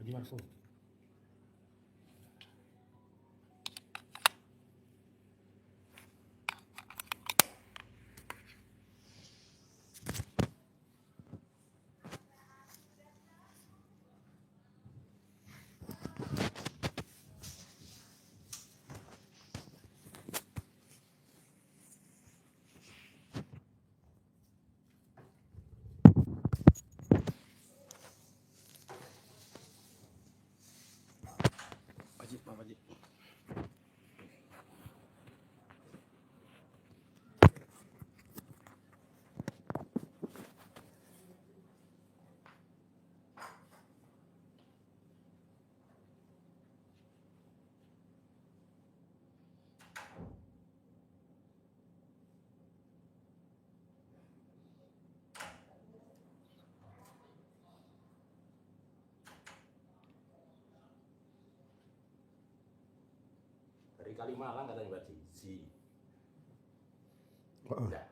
Gimana tuh? Wajib, wajib. Dari Kalimalang katanya Pak si. Udah.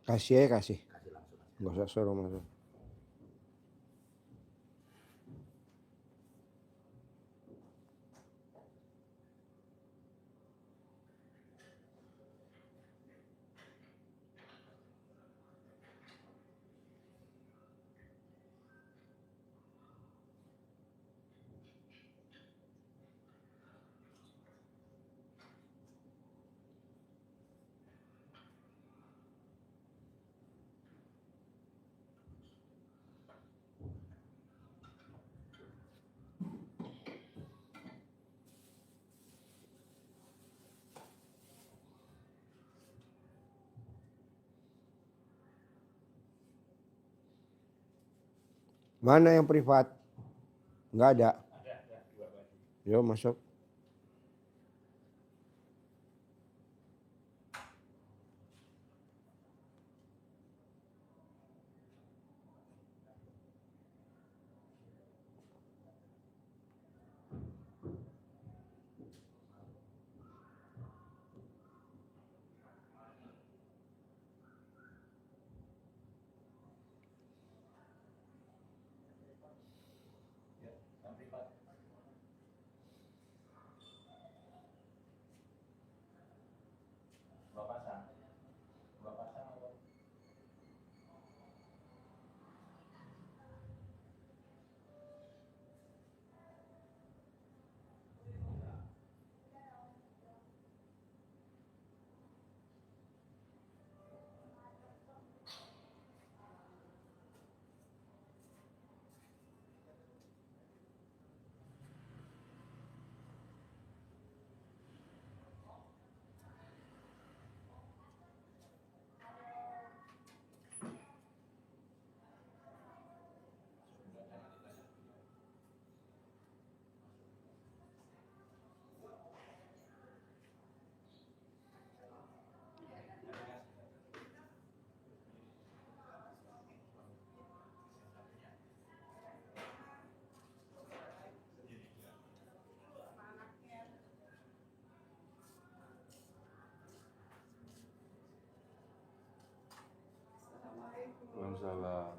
Kasih ya, kasih. Kasih langsung. Nggak usah suruh masuk. Mana yang privat? Nggak ada. Ada dua baju. Yo masuk. Yang privat. Dua pasang. Dua pasang atau? Waalaikumsalam.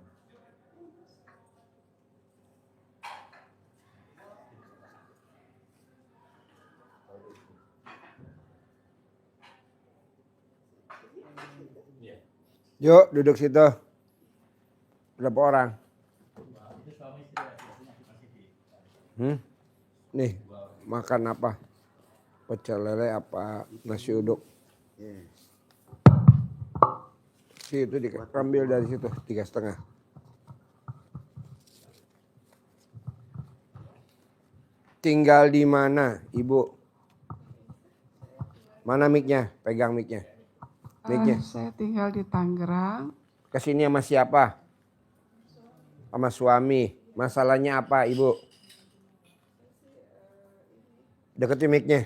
Iya. Yuk duduk situ. Berapa orang? Itu suami istri lagi. Nih makan apa? Pecel lele apa nasi uduk? Situ diambil dari situ 3,5. Tinggal di mana, Ibu? Mana mic-nya? Pegang mic-nya. Saya tinggal di Tangerang. Kesini sama siapa? Sama suami. Masalahnya apa, Ibu? Deketin mic-nya.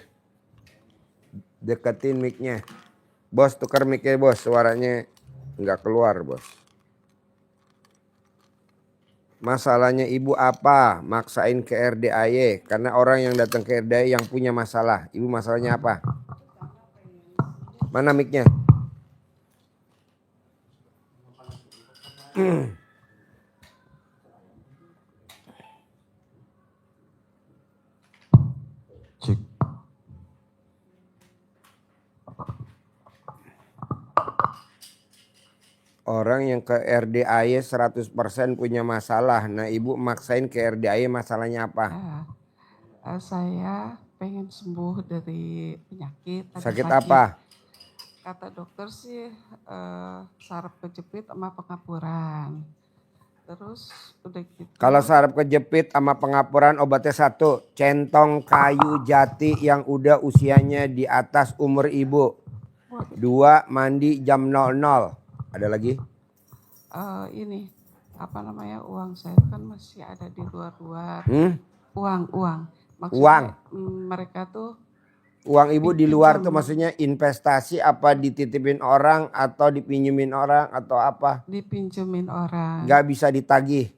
Deketin mic-nya. Bos, tukar mic-nya, Bos. Suaranya nggak keluar, Bos. Masalahnya Ibu apa? Maksain ke RDAY. Karena orang yang datang ke RDAY yang punya masalah. Ibu masalahnya apa? Mana mic-nya? Orang yang ke RDAY 100% punya masalah. Nah ibu maksain ke RDAY masalahnya apa? Saya pengen sembuh dari penyakit. Sakit apa? Kata dokter sih saraf kejepit sama pengapuran. Terus udah gitu. Kalau saraf kejepit sama pengapuran obatnya satu. Centong kayu jati yang udah usianya di atas umur ibu. 2, mandi jam 00. Ada lagi? Ini apa namanya, uang saya kan masih ada di luar-luar. Uang. Maksudnya, Uang. Mereka tuh. Uang ibu di luar tuh maksudnya investasi apa, dititipin orang atau dipinjemin orang atau apa? Dipinjemin orang. Gak bisa ditagih.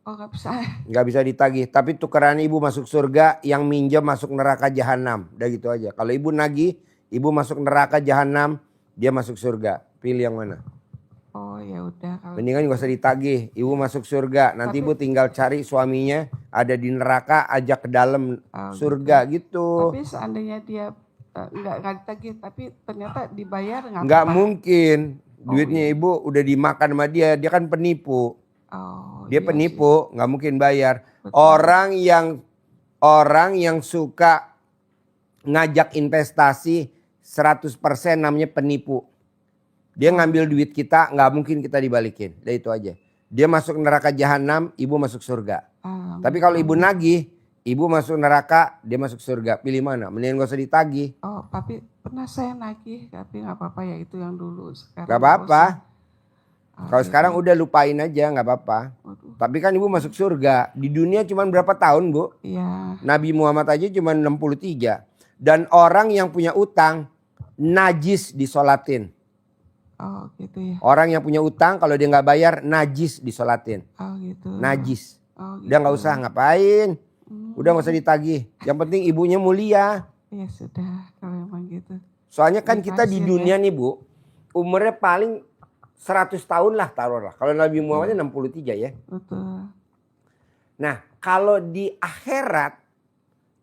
Oh gak bisa. Gak bisa ditagih. Tapi tukeran ibu masuk surga, yang minjem masuk neraka jahanam. Udah gitu aja. Kalau ibu nagih, ibu masuk neraka jahanam, dia masuk surga. Pilih yang mana? Oh ya udah. Mendingan gak usah ditagih. Ibu masuk surga. Nanti ibu tinggal cari suaminya ada di neraka, ajak ke dalam surga gitu. Tapi seandainya dia nggak ditagih, tapi ternyata dibayar nggak? Nggak mungkin. Duitnya ibu udah dimakan sama dia. Dia kan penipu. Dia penipu, nggak mungkin bayar. Betul. Orang yang suka ngajak investasi 100% namanya penipu. Dia ngambil duit kita, nggak mungkin kita dibalikin. Udah itu aja. Dia masuk neraka jahanam, ibu masuk surga. Tapi kalau ibu nagih, ibu masuk neraka, dia masuk surga. Pilih mana? Mendingan gak usah ditagih. Oh, tapi pernah saya nagih, tapi nggak apa-apa ya, itu yang dulu. Sekarang gak apa-apa. Kalau sekarang udah lupain aja, nggak apa-apa. Tapi kan ibu masuk surga. Di dunia cuma berapa tahun, Bu? Iya. Nabi Muhammad aja cuma 63. Dan orang yang punya utang, najis disolatin. Oh gitu ya. Orang yang punya utang kalau dia nggak bayar, najis disolatin. Oh gitu. Najis. Oh, gitu. Udah nggak usah ngapain. Udah nggak usah ditagih. Yang penting ibunya mulia. Ya sudah, kalau memang gitu. Soalnya kan kita di dunia nih Bu, umurnya paling 100 tahun lah taruhlah. Kalau Nabi Muhammadnya 63 ya. Betul. Nah kalau di akhirat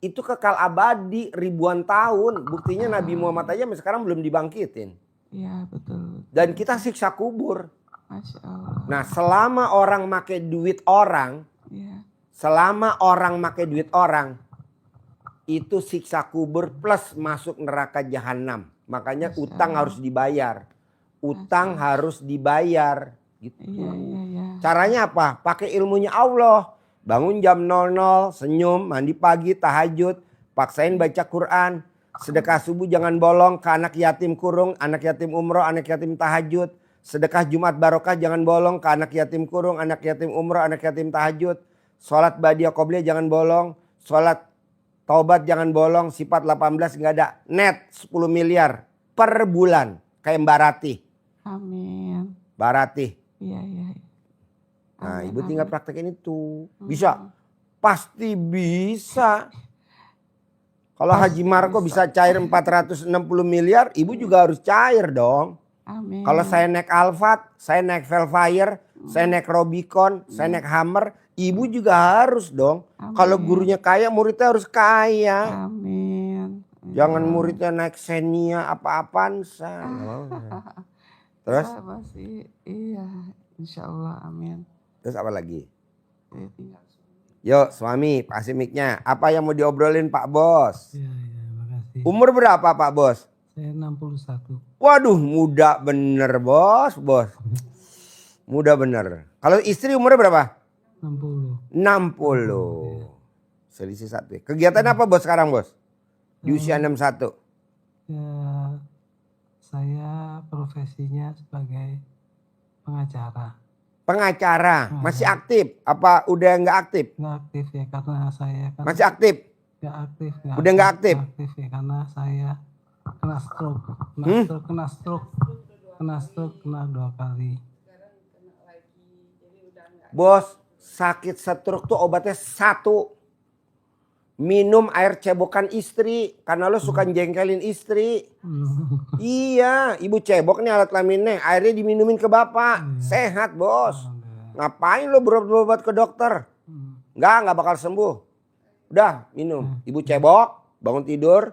itu kekal abadi ribuan tahun. Buktinya Nabi Muhammad aja sampai sekarang belum dibangkitin. Iya betul. Dan kita siksa kubur. Masya Allah. Nah selama orang make duit orang. Iya. Selama orang make duit orang. Itu siksa kubur plus masuk neraka jahanam. Makanya utang harus dibayar. Utang harus dibayar. Gitu. Iya. Caranya apa? Pakai ilmunya Allah. Bangun jam 00, senyum, mandi pagi, tahajud. Paksain baca Quran. Sedekah subuh jangan bolong ke anak yatim kurung, anak yatim umroh, anak yatim tahajud. Sedekah Jumat barokah jangan bolong ke anak yatim kurung, anak yatim umroh, anak yatim tahajud. Sholat badiah qobliyah jangan bolong. Sholat taubat jangan bolong. Sifat 18 nggak ada. Net 10 miliar per bulan. Kayak Mbak Ratih. Amin. Mbak Ratih. Iya. Nah ibu tinggal praktekin itu. Bisa? Pasti bisa. Kalau Haji Marco bisa cair 460 miliar, ibu juga harus cair dong. Amin. Kalau saya naik Alphard, saya naik Velfire, saya naik Robicon, saya naik Hammer, ibu juga harus dong. Kalau gurunya kaya, muridnya harus kaya. Amin. Jangan muridnya naik Xenia apa-apaan. Terus? Iya, insya Allah, amin. Terus apa lagi? Tinggal. Yuk suami, kasih mic-nya. Apa yang mau diobrolin Pak Bos? Iya, makasih. Umur berapa Pak Bos? Saya 61. Waduh, muda bener bos. Muda bener. Kalau istri umurnya berapa? 60. Selisih 1. Kegiatan apa bos sekarang bos? Di usia 61. Ya, saya profesinya sebagai pengacara. Pengacara, masih aktif? Apa udah nggak aktif? Nggak aktif ya karena saya kan. Masih aktif? Nggak aktif. Udah nggak aktif? Nggak aktif ya karena saya kena stroke. Kena stroke 2 kali. Bos, sakit stroke tuh obatnya 1. Minum air cebokan istri. Karena lo suka jengkelin istri. Iya, ibu cebok nih alat kelaminnya. Airnya diminumin ke bapak. Sehat bos. Ngapain lo berobat ke dokter? Nggak bakal sembuh. Udah minum. Ibu cebok, bangun tidur.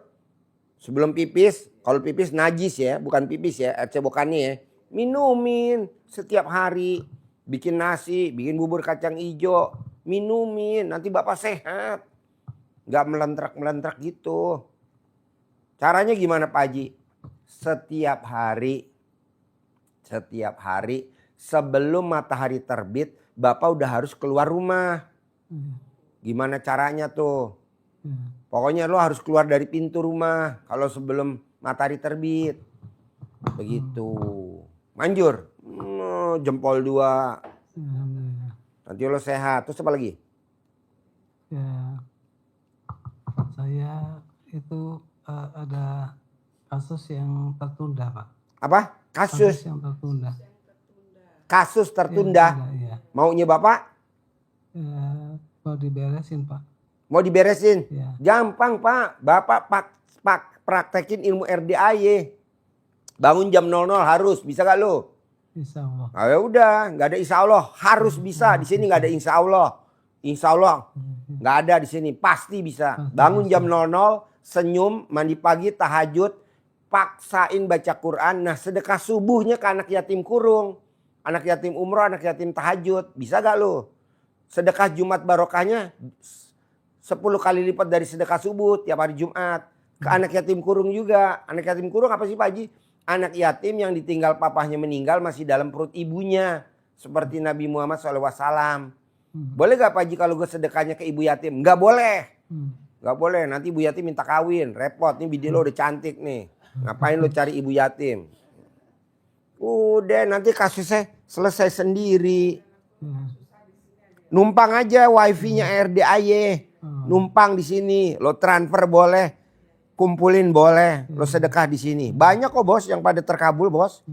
Sebelum pipis. Kalau pipis najis ya, bukan pipis ya. Air cebokannya ya. Minumin. setiap hari. Bikin nasi, bikin bubur kacang ijo, minumin, nanti bapak sehat. Gak melentrak-melentrak gitu. Caranya gimana Pak Haji? Setiap hari sebelum matahari terbit, bapak udah harus keluar rumah. Gimana caranya tuh? Pokoknya lo harus keluar dari pintu rumah kalau sebelum matahari terbit. Begitu. Manjur. Jempol 2. Alhamdulillah. Nanti lo sehat. Terus apa lagi? Ya, saya itu ada kasus yang tertunda, Pak. Apa? Kasus yang tertunda. kasus tertunda. Iya. Maunya bapak? Ya, mau diberesin, Pak. Mau diberesin? Ya. Gampang Pak. Bapak praktekin ilmu RDAY. Bangun jam 00 harus. Bisa gak lo? Insya Allah. Nah, ya udah, nggak ada insya Allah, harus bisa. Di sini nggak ada insya Allah. Insya Allah nggak ada di sini, pasti bisa. Bangun jam 00, senyum, mandi pagi, tahajud, paksain baca Quran. Nah, sedekah subuhnya ke anak yatim kurung, anak yatim umroh, anak yatim tahajud, bisa gak lo? Sedekah Jumat barokahnya 10 kali lipat dari sedekah subuh tiap hari Jumat. Ke anak yatim kurung juga. Anak yatim kurung apa sih Pak Haji? Anak yatim yang ditinggal papahnya meninggal masih dalam perut ibunya. Seperti Nabi Muhammad SAW. Boleh gak Pak Haji kalau gue sedekahnya ke ibu yatim? Gak boleh. Gak boleh. Nanti ibu yatim minta kawin. Repot. Nih bini lo udah cantik nih. Ngapain lo cari ibu yatim? Udah nanti kasusnya selesai sendiri. Numpang aja wifi-nya RDAY. Numpang di sini. Lo transfer boleh. Kumpulin boleh, lo sedekah di sini. Banyak kok bos yang pada terkabul bos.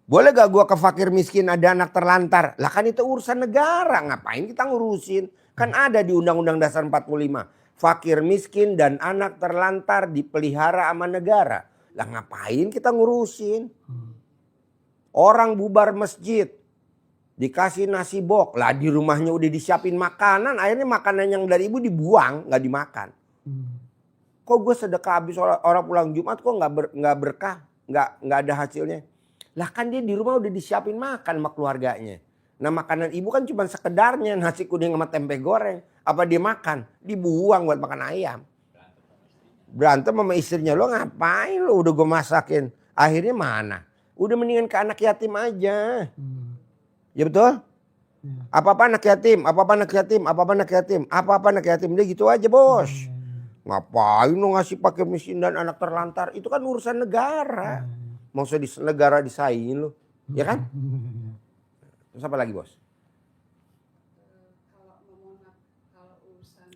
Boleh gak gua ke fakir miskin ada anak terlantar? Lah kan itu urusan negara, ngapain kita ngurusin? Kan ada di Undang-Undang Dasar 45. Fakir miskin dan anak terlantar dipelihara sama negara. Lah ngapain kita ngurusin? Orang bubar masjid, dikasih nasi bok. Lah di rumahnya udah disiapin makanan, akhirnya makanan yang dari ibu dibuang, gak dimakan. Kok gue sedekah habis orang pulang Jumat kok nggak berkah, nggak ada hasilnya. Lah kan dia di rumah udah disiapin makan sama keluarganya. Nah makanan ibu kan cuma sekedarnya nasi kuning sama tempe goreng. Apa dia makan? Dibuang buat makan ayam. Berantem sama istrinya, lo ngapain lo udah gue masakin. Akhirnya mana? Udah mendingan ke anak yatim aja. Ya betul? Apa-apa anak yatim, apa-apa anak yatim, apa-apa anak yatim, apa-apa anak yatim. Dia gitu aja bos. Ngapain lo ngasih pakai miskin dan anak terlantar? Itu kan urusan negara. Maksudnya di negara disaingin lo. Ya kan? Terus apa lagi bos?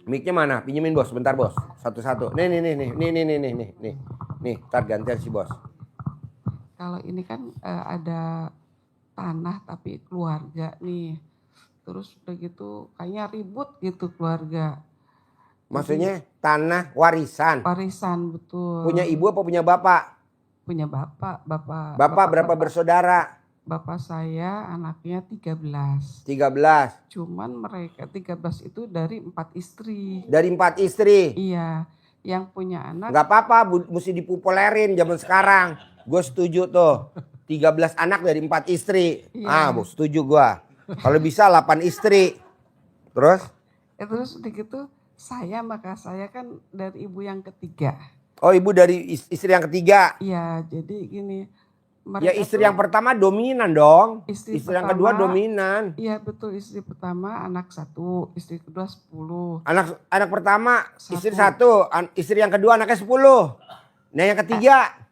Mic-nya mana? Pinjemin bos, bentar bos. Satu-satu. Nih. Nih, ntar gantian si bos. Kalau ini kan ada tanah tapi keluarga nih. Terus udah gitu kayaknya ribut gitu keluarga. Maksudnya tanah warisan. Warisan betul. Punya ibu apa punya bapak? Punya bapak. Bapak berapa bersaudara? Bapak saya anaknya 13. 13. Cuman mereka 13 itu dari 4 istri. Dari 4 istri? Iya. Yang punya anak. Gak apa-apa, mesti dipopulerin zaman sekarang. Gue setuju tuh. 13 anak dari 4 istri. Iya. Bu, setuju gue. Kalau bisa 8 istri. Terus? Terus begitu maka saya kan dari ibu yang ketiga. Oh ibu dari istri yang ketiga? Iya jadi gini. Ya istri yang pertama dominan dong. Istri yang kedua dominan. Iya betul, istri pertama anak 1, istri kedua 10. Anak pertama 1. istri 1, istri yang kedua anaknya 10. Nah yang ketiga?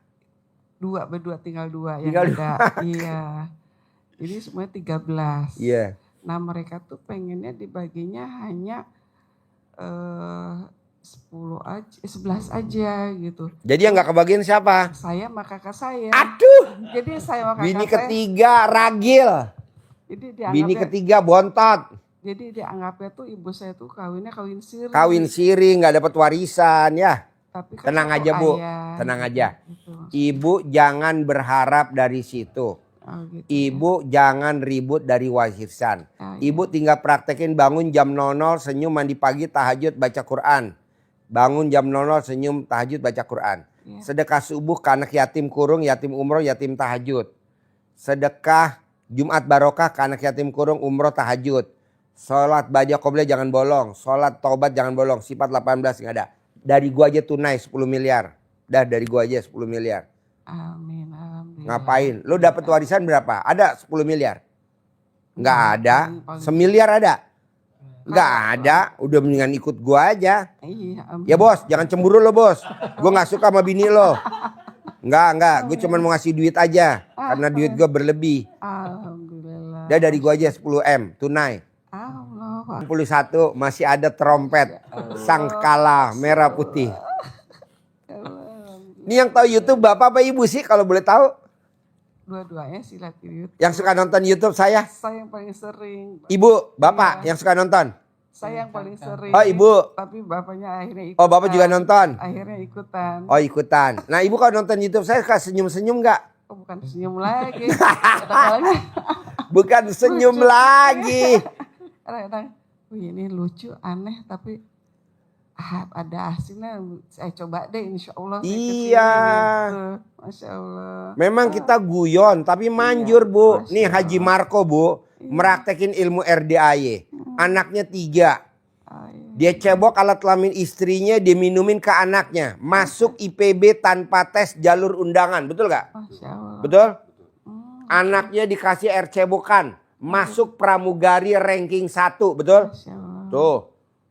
2 berdua tinggal 2 yang tinggal ada. Iya. Jadi semuanya 13. Iya. Nah mereka tuh pengennya dibaginya hanya 11 aja gitu. Jadi yang gak kebagian siapa? Saya sama kakak saya. Aduh. Jadi saya sama kakak Bini saya. ketiga ragil. Jadi Bini ketiga bontot. Jadi dianggapnya tuh ibu saya tuh kawin siri. Kawin siri gak dapat warisan ya. Tapi kan tenang aja bu, tenang aja. Gitu. Ibu jangan berharap dari situ. Gitu, Ibu jangan ribut dari warisan. Ibu tinggal praktekin bangun jam 00 senyum mandi pagi tahajud baca Quran. Bangun jam 00 senyum tahajud baca Quran. Sedekah subuh ke anak yatim kurung, yatim umroh, yatim tahajud. sedekah, Jumat barokah ke anak yatim kurung, umroh tahajud. Sholat baja qobliyah jangan bolong, sholat taubat jangan bolong, sifat 18 nggak ada. Dari gua aja tunai 10 miliar. Dah dari gua aja 10 miliar. Amin. Alhamdulillah. Ngapain? Lu dapat warisan berapa? Ada 10 miliar? Nggak ada. Paling- Semiliar ada? Nggak ada. Udah mendingan ikut gua aja. Iya, amin. Ya bos, jangan cemburu lo bos. Gue nggak suka sama bini lo. Enggak. Gue cuma mau ngasih duit aja. Karena duit gue berlebih. Alhamdulillah. Udah dari gue aja 10 M tunai. Allah. 61 masih ada trompet. Sangkala merah putih. Ini yang tahu YouTube bapak apa ibu sih kalau boleh tahu? Dua-duanya silat YouTube. Yang suka nonton YouTube saya? Saya yang paling sering. Ibu, bapak yang suka nonton? Saya yang paling sering. Oh ibu. Tapi bapaknya akhirnya ikutan. Oh bapak juga nonton? Akhirnya ikutan. Oh ikutan. Nah ibu kalau nonton YouTube saya suka senyum-senyum nggak? Oh, bukan senyum lagi. Kadang-kadang Bukan senyum Lucu. lagi. kadang-kadang, wih ini lucu, aneh, tapi ada asinnya. Saya coba deh, insya Allah. Saya kesini, Iya. gitu. Masya Allah. Memang kita guyon tapi manjur bu. Masya Nih Haji Marco bu. Meraktekin ilmu RDAY. Anaknya 3. Ah, iya. Dia cebok alat kelamin istrinya. Dia minumin ke anaknya. Masuk IPB tanpa tes jalur undangan. Betul gak? Masya Allah. Betul? Hmm, Anaknya dikasih air cebokan. Masuk pramugari ranking 1. Betul? Masya Allah. Tuh.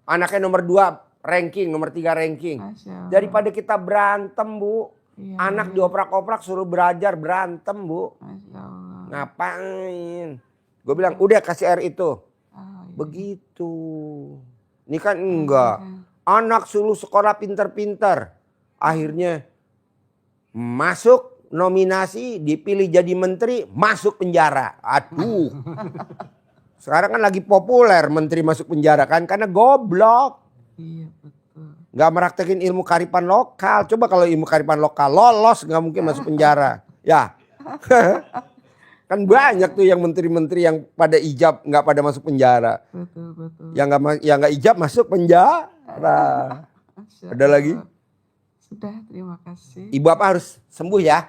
Anaknya nomor 2 ranking. Nomor 3 ranking. Masya Allah. Daripada kita berantem bu. Iya, Anak iya. dioprak-oprak suruh belajar berantem bu. Masya Allah. Ngapain? Gue bilang udah kasih air itu. Ah, iya. Begitu. Ini kan enggak. Anak suruh sekolah pinter-pinter. Akhirnya masuk nominasi, dipilih jadi menteri, masuk penjara. Aduh. Sekarang kan lagi populer menteri masuk penjara kan karena goblok. Iya betul. Nggak meraktekin ilmu kearifan lokal. Coba kalau ilmu kearifan lokal lolos nggak mungkin masuk penjara. Ya. Kan banyak tuh yang menteri-menteri yang pada ijab nggak pada masuk penjara. Betul. Yang nggak ijab masuk penjara. Masya Ada lagi? Allah. Sudah, terima kasih. Ibu apa harus sembuh ya?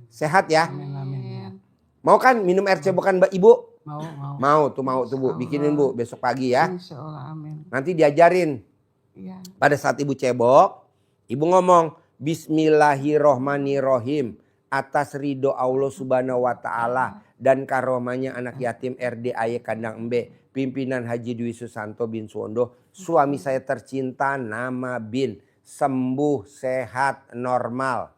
Sehat ya? Amin. Mau kan minum air cebokan Mbak Ibu? Mau. Mau tuh Bu. Bikinin Bu besok pagi ya. Insya Allah, amin. Nanti diajarin. Iya. Pada saat Ibu cebok, Ibu ngomong Bismillahirrohmanirrohim. Atas ridho Allah subhanahu wa ta'ala dan karomanya anak yatim RDAY Kandang Embe, pimpinan Haji Dwi Susanto bin Suwondo, suami saya tercinta nama bin, sembuh, sehat, normal,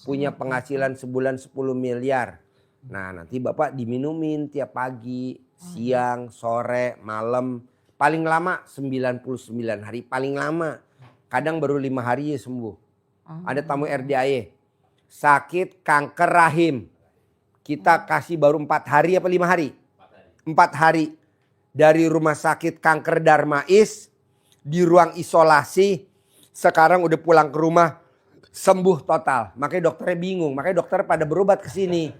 punya penghasilan sebulan 10 miliar. Nah nanti Bapak diminumin tiap pagi, siang, sore, malam, paling lama 99 hari, paling lama. Kadang baru 5 hari ya sembuh. Ada tamu RDAY. Sakit kanker rahim. Kita kasih baru 4 hari apa 5 hari? 4 hari. Dari rumah sakit kanker Darmais. Di ruang isolasi. Sekarang udah pulang ke rumah. Sembuh total. Makanya dokternya bingung. Makanya dokter pada berobat ke sini.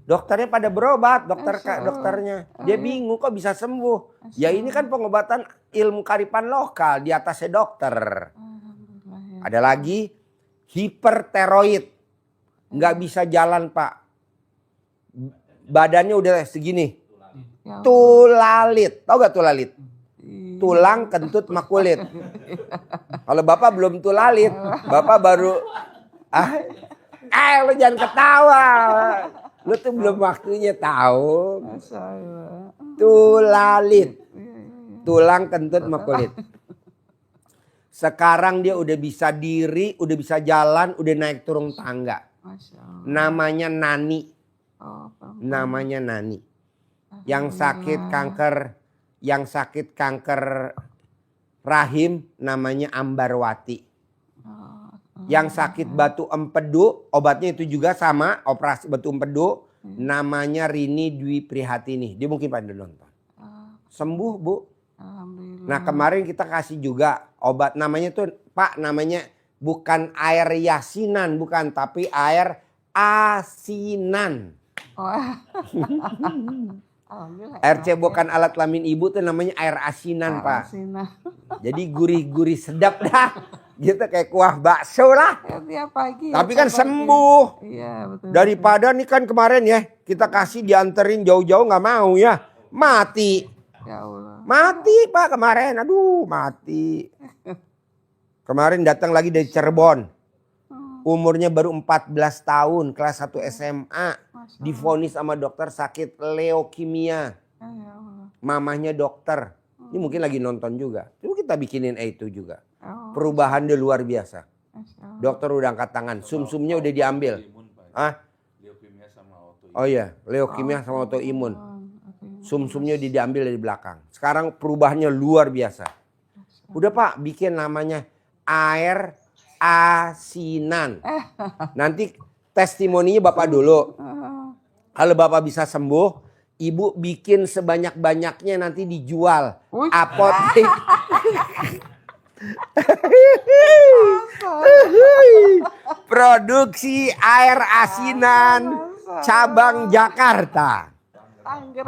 Dokternya pada berobat. Dokternya. Dia bingung kok bisa sembuh. Ya ini kan pengobatan ilmu kearifan lokal. Di atasnya dokter. Alhamdulillah, ya. Ada lagi. Hiperteroid. Nggak bisa jalan Pak. Badannya udah segini. Ya Allah. Tulalit. Tahu gak tulalit? Iya. Tulang kentut makulit. Kalau Bapak belum tulalit. Bapak baru. Lu jangan ketawa. Lu tuh belum waktunya tahu. Masya Allah. Tulalit. Iya. Tulang kentut makulit. Sekarang dia udah bisa diri, udah bisa jalan, udah naik turun tangga. Masya Allah. Namanya Nani. Oh, Namanya Nani. Yang sakit kanker rahim namanya Ambarwati. Yang sakit batu empedu, obatnya itu juga sama, operasi batu empedu, namanya Rini Dwi Prihatini. Dia mungkin pada nonton. Sembuh Bu. Alhamdulillah. Nah kemarin kita kasih juga obat namanya tuh Pak, namanya bukan air yasinan, bukan, tapi air asinan. Wah. Alhamdulillah. Air cebokan alat kelamin ibu tuh namanya air asinan Pak. Asina. Jadi gurih-gurih sedap dah. Gitu kayak kuah bakso lah. Ya, tiap pagi. Tapi ya, kan tiap pagi. sembuh. Iya betul. Daripada nih kan kemarin ya kita kasih dianterin jauh-jauh nggak mau ya. Mati. Ya Allah. Mati Pak kemarin. Aduh mati. Kemarin datang lagi dari Cirebon. Umurnya baru 14 tahun. Kelas 1 SMA. Divonis sama dokter sakit leukemia. Ya Allah. Mamahnya dokter. Ini mungkin lagi nonton juga. Coba kita bikinin itu juga. Oh, Perubahan dia luar biasa. Masya Allah. Dokter udah angkat tangan. Sum-sumnya udah diambil. Ah? Leukemia sama autoimun. Oh iya. Leukemia sama autoimun. Oke. Sum-sumnya diambil dari belakang. Sekarang perubahannya luar biasa. Udah Pak, bikin namanya air asinan. Nanti testimoninya Bapak dulu. Kalau Bapak bisa sembuh, Ibu bikin sebanyak-banyaknya nanti dijual. Wih. Apotek. Produksi air asinan cabang Jakarta.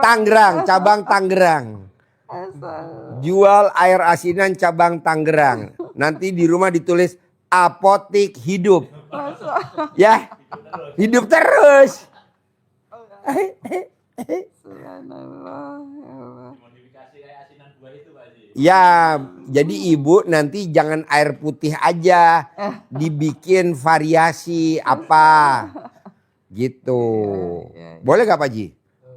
Tangerang, cabang Tangerang. Jual air asinan cabang Tangerang. Nanti di rumah ditulis apotik hidup. Ya, hidup terus. Subhanallah, ya Allah. Modifikasi kayak asinan buah itu Pak Haji. Ya, jadi ibu nanti jangan air putih aja, dibikin variasi apa, gitu. Boleh gak Pak Ji?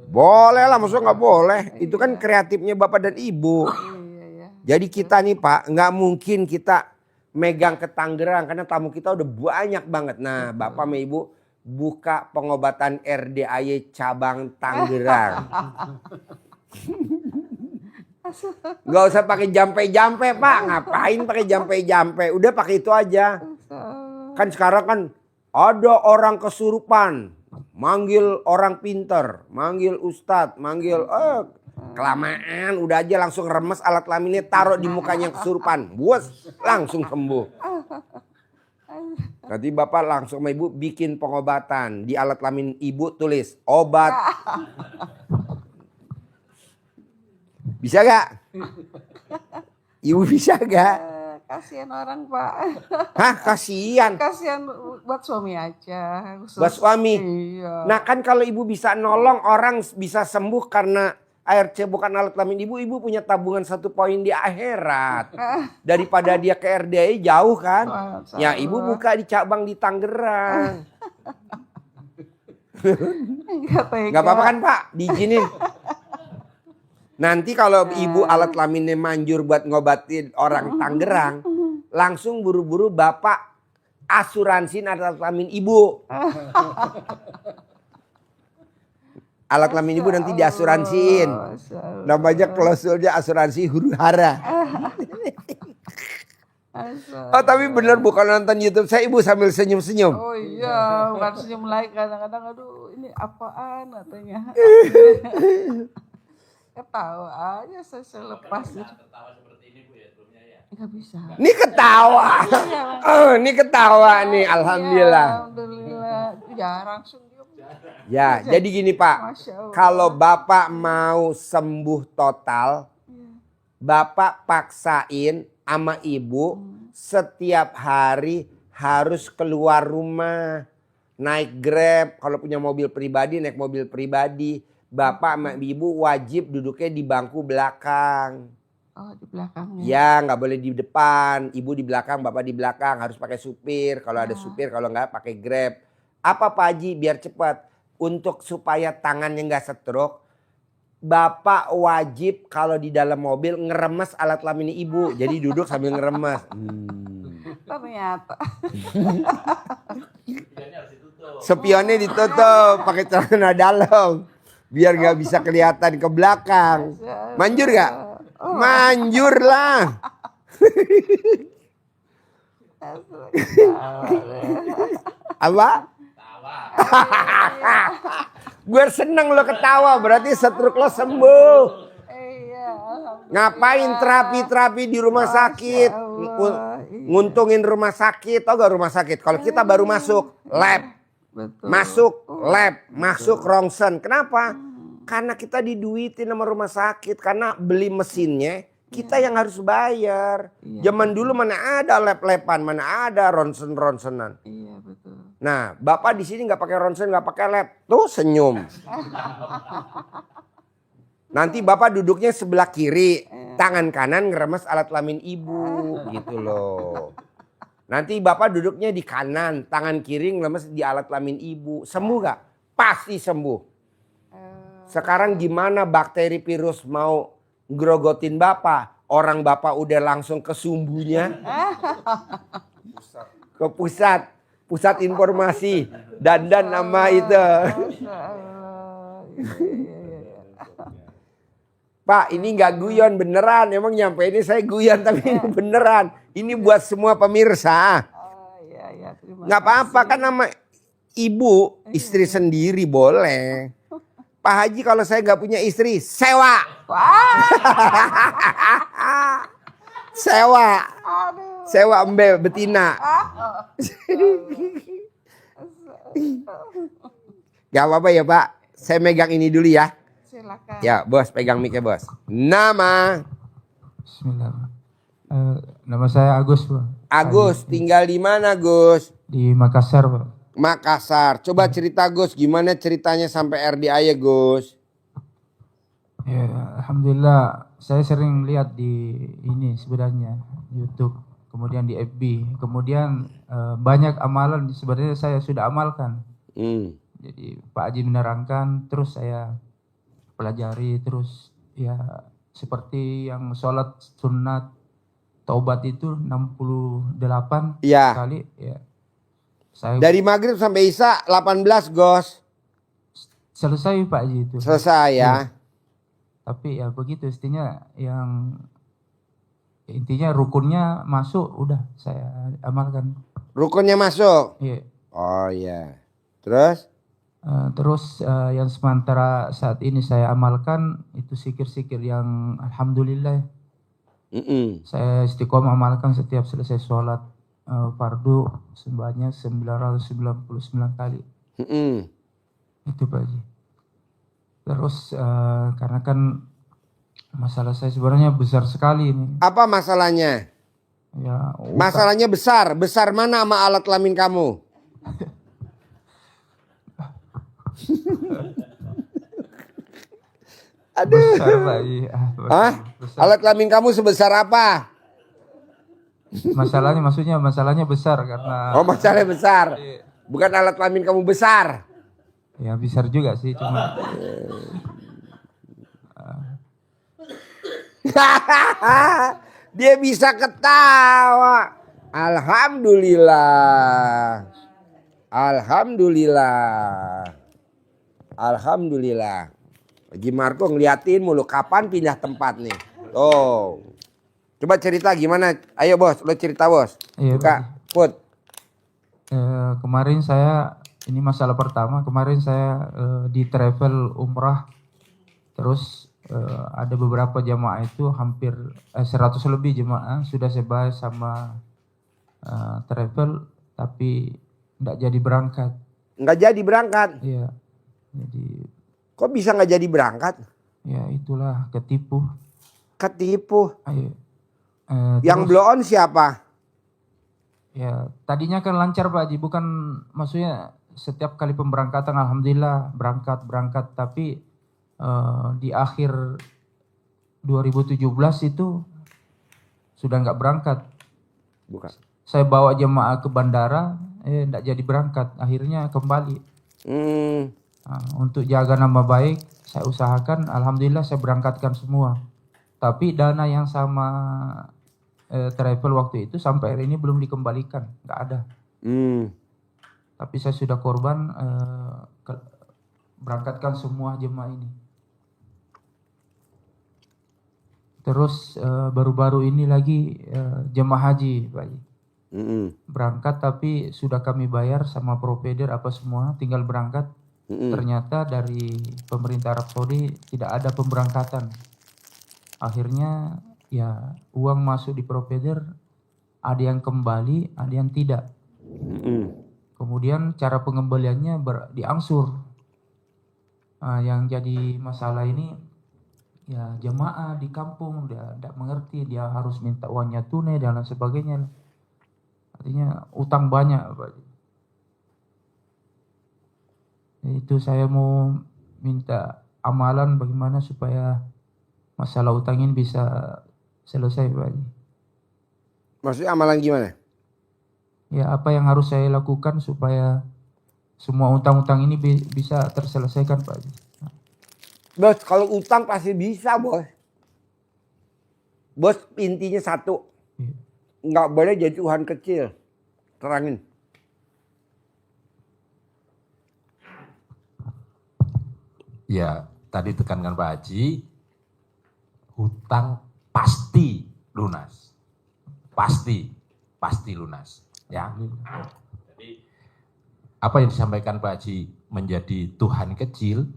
Boleh lah, maksudnya nggak boleh. Itu kan kreatifnya bapak dan ibu. Iya. Jadi kita nih Pak, nggak mungkin kita megang ke Tangerang karena tamu kita udah banyak banget. Nah, bapak sama ibu buka pengobatan RDAY cabang Tangerang. Gak usah pakai jampe-jampe Pak. Ngapain pakai jampe-jampe? Udah pakai itu aja. Kan sekarang kan ada orang kesurupan, manggil orang pinter, manggil ustadz, manggil kelamaan. Udah aja langsung remes alat kelaminnya, taruh di mukanya yang kesurupan. Buas, langsung sembuh. Nanti bapak langsung sama ibu bikin pengobatan. Di alat kelamin ibu tulis obat. Bisa gak? Ibu bisa gak? Kasihan orang Pak. Hah, kasihan. Kasihan buat suami aja. Buat suami. Iya. Nah kan kalau ibu bisa nolong orang bisa sembuh karena ARC bukan alat kelamin ibu, ibu punya tabungan 1 poin di akhirat. Daripada dia ke RDI jauh kan. Ya ibu buka di cabang di Tangerang. Gak apa-apa kan Pak, diizinin. Nanti kalau ibu alat kelaminnya manjur buat ngobatin orang Tangerang, langsung buru-buru bapak asuransiin alat kelamin ibu. Alat kelamin ibu nanti diasuransiin. Namanya klausulnya asuransi huru hara. Oh tapi bener bukan nonton YouTube saya ibu sambil senyum-senyum. Oh iya, bukan senyum lagi kadang-kadang aduh ini apaan katanya. Ketawa aja saya lepas. Tertawa seperti ini Bu ya sebelumnya ya. Enggak bisa. Ini ketawa. Oh, ini ketawa nih alhamdulillah. Alhamdulillah. Jarang senyum. Ya, jadi gini Pak. Masya Allah. Kalau Bapak mau sembuh total, Bapak paksain sama Ibu setiap hari harus keluar rumah. Naik Grab, kalau punya mobil pribadi naik mobil pribadi. Bapak sama Ibu wajib duduknya di bangku belakang. Oh di belakangnya. Ya nggak boleh di depan. Ibu di belakang, Bapak di belakang. Harus pakai supir. Kalau ada supir, kalau nggak pakai Grab. Apa Pak Haji biar cepat. Untuk supaya tangannya nggak stroke. Bapak wajib kalau di dalam mobil ngeremes alat kelamin ibu. Jadi duduk sambil ngeremes. Ternyata. Spionnya ditutup pakai celana dalam. Biar nggak bisa kelihatan ke belakang. Manjur gak? Manjur lah. Apa? Gue seneng lo ketawa berarti stroke lo sembuh. Ngapain terapi-terapi di rumah sakit? Nguntungin rumah sakit. Tau gak rumah sakit? Kalau kita baru masuk lab. Betul. Masuk lab, masuk rongsen. Kenapa? Karena kita diduitin sama rumah sakit. Karena beli mesinnya Kita yang harus bayar. Iya, Zaman dulu mana ada lep-lepan, mana ada ronsen-ronsenan. Iya betul. Nah, Bapak di sini nggak pakai ronsen, nggak pakai lep, tuh senyum. Nanti Bapak duduknya sebelah kiri, tangan kanan ngeremes alat kelamin ibu, gitu loh. Nanti Bapak duduknya di kanan, tangan kiri ngeremes di alat kelamin ibu. Sembuh gak? Pasti sembuh. Sekarang gimana bakteri virus mau grogotin Bapak? Orang Bapak udah langsung ke sumbunya. Ke pusat informasi. Dandan nama itu. Pak, ini nggak guyon beneran. Emang nyampe ini saya guyon tapi ini beneran. Ini buat semua pemirsa. Iya, terima Nggak apa-apa kan nama ibu, istri sendiri boleh. Pak Haji kalau saya nggak punya istri, sewa. Sewa. Sewa embe betina. Gak apa-apa ya Pak. Saya megang ini dulu ya. Silakan. Ya bos, pegang mic-nya bos. Nama? Bismillah. Nama saya Agus, Pak. Agus, tinggal di mana Gus? Di Makassar, Pak. Makassar. Coba cerita Gus, gimana ceritanya sampai RDA ya Gus? Ya, alhamdulillah saya sering lihat di ini sebenarnya YouTube, kemudian di FB, kemudian banyak amalan sebenarnya saya sudah amalkan. Jadi Pak Haji menerangkan, terus saya pelajari, terus ya seperti yang sholat sunat taubat itu 68 Iya. kali ya. Saya Dari maghrib sampai isya 18 Gus. selesai Pak Haji itu. Selesai ya. Tapi ya begitu intinya, yang intinya rukunnya masuk udah saya amalkan. Rukunnya masuk. Iya. Oh iya. Terus? Terus yang sementara saat ini saya amalkan itu sikir-sikir yang alhamdulillah saya istiqomah amalkan setiap selesai sholat fardu sebanyak 999 kali. Itu Pak Haji. Terus karena kan masalah saya sebenarnya besar sekali ini. Apa masalahnya? Ya, Masalahnya besar. Besar mana sama alat kelamin kamu? Aduh. besar Pak Haji. Hah? Besar. Alat kelamin kamu sebesar apa? Masalahnya masalahnya besar karena Oh masalahnya besar. Bukan alat kelamin kamu besar. ya besar juga sih, cuma Dia bisa ketawa. Alhamdulillah. Alhamdulillah. Alhamdulillah. Haji Marco ngeliatin mulu kapan pindah tempat nih. Tuh. Coba cerita gimana? Ayo bos, lo cerita bos. Iya, Buka, put. kemarin saya, ini masalah pertama, kemarin saya di travel umrah, terus ada beberapa jemaah itu hampir 100 lebih jemaah sudah saya bahas sama travel, tapi nggak jadi berangkat. Nggak jadi berangkat. Iya, jadi Kok bisa nggak jadi berangkat? ya itulah ketipu. Ketipu. Ayo. Yang Terus, blow on siapa? ya tadinya kan lancar Pak Haji, bukan maksudnya setiap kali pemberangkatan alhamdulillah berangkat, tapi di akhir 2017 itu sudah nggak berangkat. Bukan. Saya bawa jemaah ke bandara, nggak jadi berangkat, akhirnya kembali. Nah, untuk jaga nama baik, saya usahakan, alhamdulillah saya berangkatkan semua. Tapi dana yang sama travel waktu itu sampai hari ini belum dikembalikan, nggak ada. Tapi saya sudah korban berangkatkan semua jemaah ini. Terus baru-baru ini lagi jemaah haji Pak Haji. Berangkat tapi sudah kami bayar sama provider apa semua, tinggal berangkat. Ternyata dari pemerintah Arab Saudi tidak ada pemberangkatan. Akhirnya ya uang masuk di provider, ada yang kembali, ada yang tidak. Kemudian cara pengembaliannya diangsur. Yang jadi masalah ini ya jemaah di kampung dia tidak mengerti, dia harus minta uangnya tunai dan lain sebagainya. Artinya utang banyak Pak Haji. Itu saya mau minta amalan bagaimana supaya masalah utang ini bisa selesai Pak Haji. Maksudnya amalan gimana? Ya apa yang harus saya lakukan supaya semua utang-utang ini bisa terselesaikan Pak Haji. Bos, kalau utang pasti bisa, bos. Bos, intinya satu. Iya. Nggak boleh jadi Tuhan kecil. Terangin. Ya, tadi tekankan Pak Haji, hutang pasti lunas. Pasti lunas. Ya. Jadi Apa yang disampaikan Pak Haji menjadi Tuhan kecil,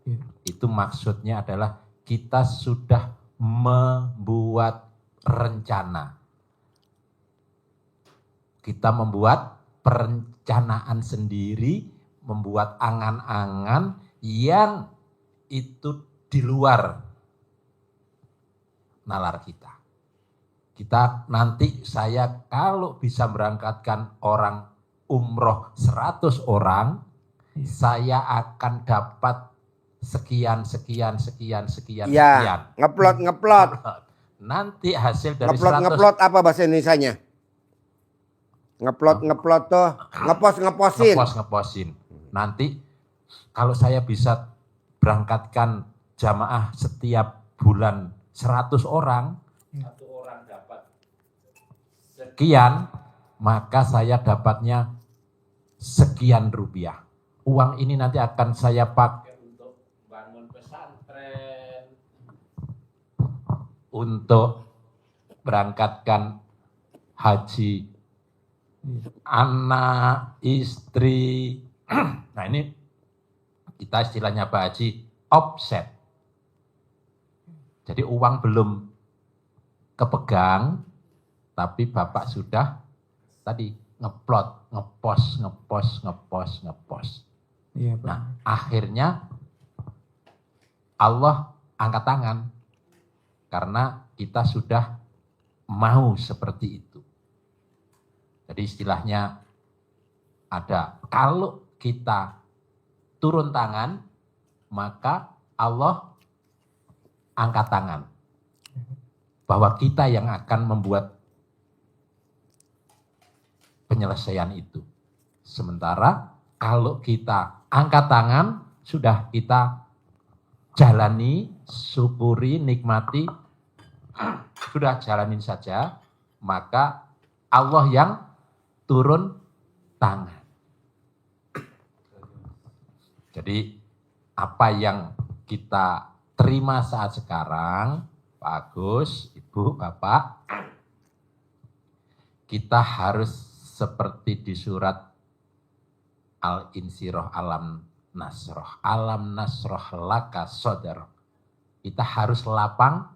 Iya. itu maksudnya adalah kita sudah membuat rencana. Kita membuat perencanaan sendiri, membuat angan-angan yang itu di luar nalar kita. Kita nanti saya kalau bisa berangkatkan orang umroh 100 orang, saya akan dapat sekian. Ya, ngeplot. Nanti hasil dari 100 Ngeplot apa bahasa Indonesianya? Ngeplot tuh, ngeposin. Nanti kalau saya bisa berangkatkan jamaah setiap bulan 100 orang, satu orang dapat sekian, maka saya dapatnya sekian rupiah. Uang ini nanti akan saya pakai untuk bangun pesantren, untuk berangkatkan haji anak, istri. Nah ini kita istilahnya Pak Haji offset. Jadi uang belum kepegang, tapi Bapak sudah tadi ngeplot, ngepos. Iya Pak. Nah akhirnya Allah angkat tangan karena kita sudah mau seperti itu. Jadi istilahnya ada, kalau kita turun tangan, maka Allah angkat tangan. Bahwa kita yang akan membuat penyelesaian itu. Sementara kalau kita angkat tangan, sudah kita jalani, syukuri, nikmati, sudah jalanin saja, maka Allah yang turun tangan. Jadi apa yang kita terima saat sekarang, Pak Agus, Ibu, Bapak, kita harus seperti di surat Al-Insyirah Alam Nasroh. Alam Nasroh laka sodar. Kita harus lapang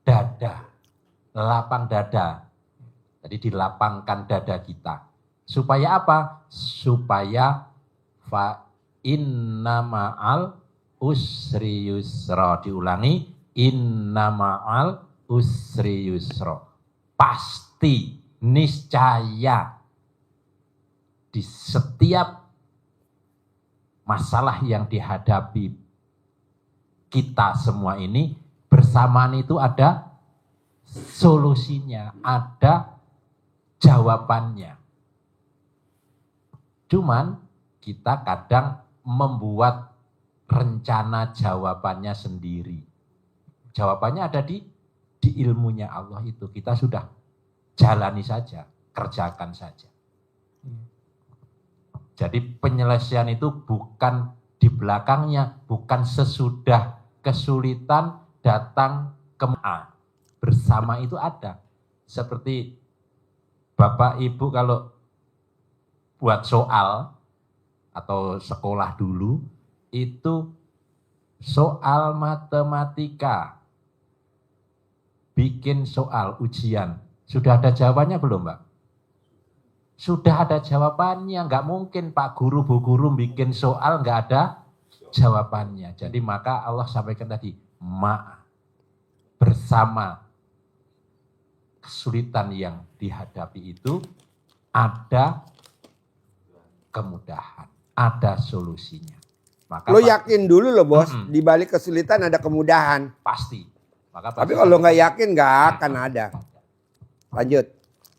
dada. Lapang dada. Jadi dilapangkan dada kita. Supaya apa? Supaya fa inna ma'al usri yusra. Diulangi, inna ma'al usri yusra. Pasti, niscaya di setiap masalah yang dihadapi kita semua ini, bersamaan itu ada solusinya, ada jawabannya. Cuman kita kadang membuat rencana jawabannya sendiri. Jawabannya ada di ilmunya Allah itu. Kita sudah jalani saja, kerjakan saja. Jadi penyelesaian itu bukan di belakangnya, bukan sesudah kesulitan datang ke bersama itu ada. Seperti Bapak Ibu kalau buat soal atau sekolah dulu, itu soal matematika, bikin soal ujian, sudah ada jawabannya belum Mbak? Sudah ada jawabannya, nggak mungkin Pak Guru, Bu Guru bikin soal nggak ada jawabannya. Jadi maka Allah sampaikan tadi, bersama kesulitan yang dihadapi itu ada kemudahan, ada solusinya. Maka Lo yakin dulu loh bos, di balik kesulitan ada kemudahan. pasti. Maka Tapi kalau nggak yakin nggak akan ada. Lanjut.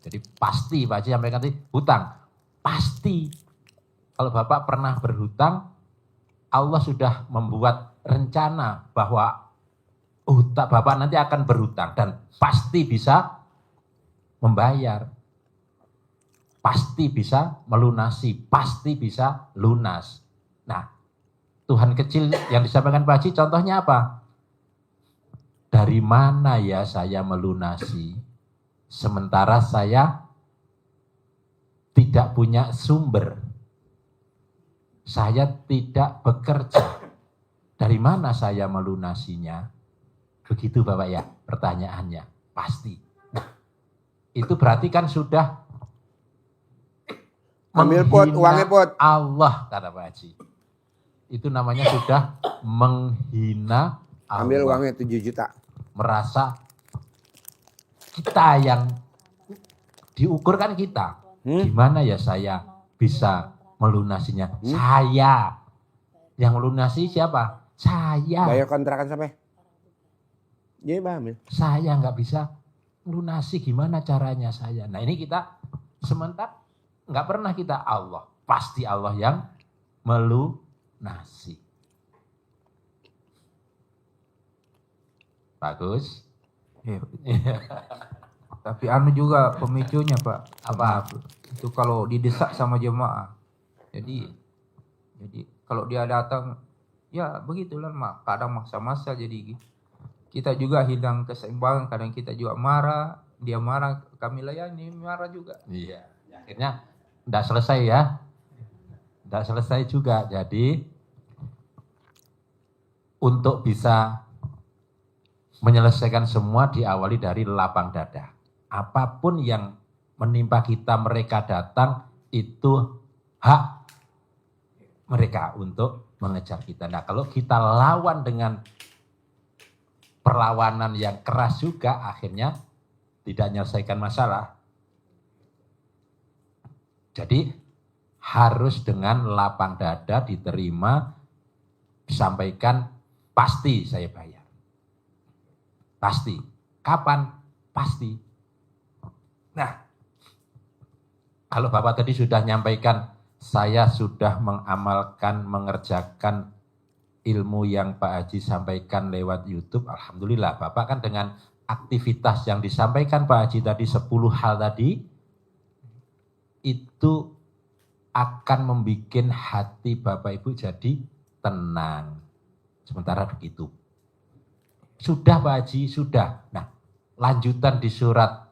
Jadi pasti Pak Haji sampaikan tadi, hutang. Pasti. Kalau Bapak pernah berhutang, Allah sudah membuat rencana bahwa Bapak nanti akan berhutang dan pasti bisa membayar. Pasti bisa melunasi, pasti bisa lunas. Nah, Tuhan kecil yang disampaikan Pak Haji contohnya apa? Dari mana ya saya melunasi? Sementara saya tidak punya sumber. Saya tidak bekerja. Dari mana saya melunasinya? Begitu Bapak ya pertanyaannya. Pasti. Nah, itu berarti kan sudah Ambil pot, menghina uangnya pot. Allah kata Pak Haji. Itu namanya sudah menghina Allah. Ambil uangnya 7 juta. Merasa kita yang diukur kan kita. Gimana ya saya bisa melunasinya? Saya. Yang melunasi siapa? Saya. Bayar kontrakan sampai. Jadi paham ya? Saya nggak bisa melunasi, gimana caranya saya? Nah ini kita sementara nggak pernah kita Allah. Pasti Allah yang melunasi. Bagus. Iya. Tapi anu juga pemicunya Pak. Apa? Itu kalau didesak sama jemaah. Jadi kalau dia datang, ya begitulah mak. Kadang maksa-maksa jadi kita juga hilang keseimbangan. Kadang kita juga marah, dia marah, kami layani marah juga. Iya. Akhirnya enggak selesai ya. Enggak selesai juga. Jadi untuk bisa menyelesaikan semua diawali dari lapang dada. Apapun yang menimpa kita, mereka datang, itu hak mereka untuk mengejar kita. Nah kalau kita lawan dengan perlawanan yang keras juga, akhirnya tidak menyelesaikan masalah. Jadi harus dengan lapang dada diterima, disampaikan, pasti saya bayar. Pasti. Kapan? Pasti. Nah, kalau Bapak tadi sudah nyampaikan, saya sudah mengamalkan, mengerjakan ilmu yang Pak Haji sampaikan lewat YouTube. Alhamdulillah, Bapak kan dengan aktivitas yang disampaikan Pak Haji tadi, 10 hal tadi, itu akan membuat hati Bapak Ibu jadi tenang. Sementara begitu. Sudah Pak Haji, sudah. Nah, lanjutan di surat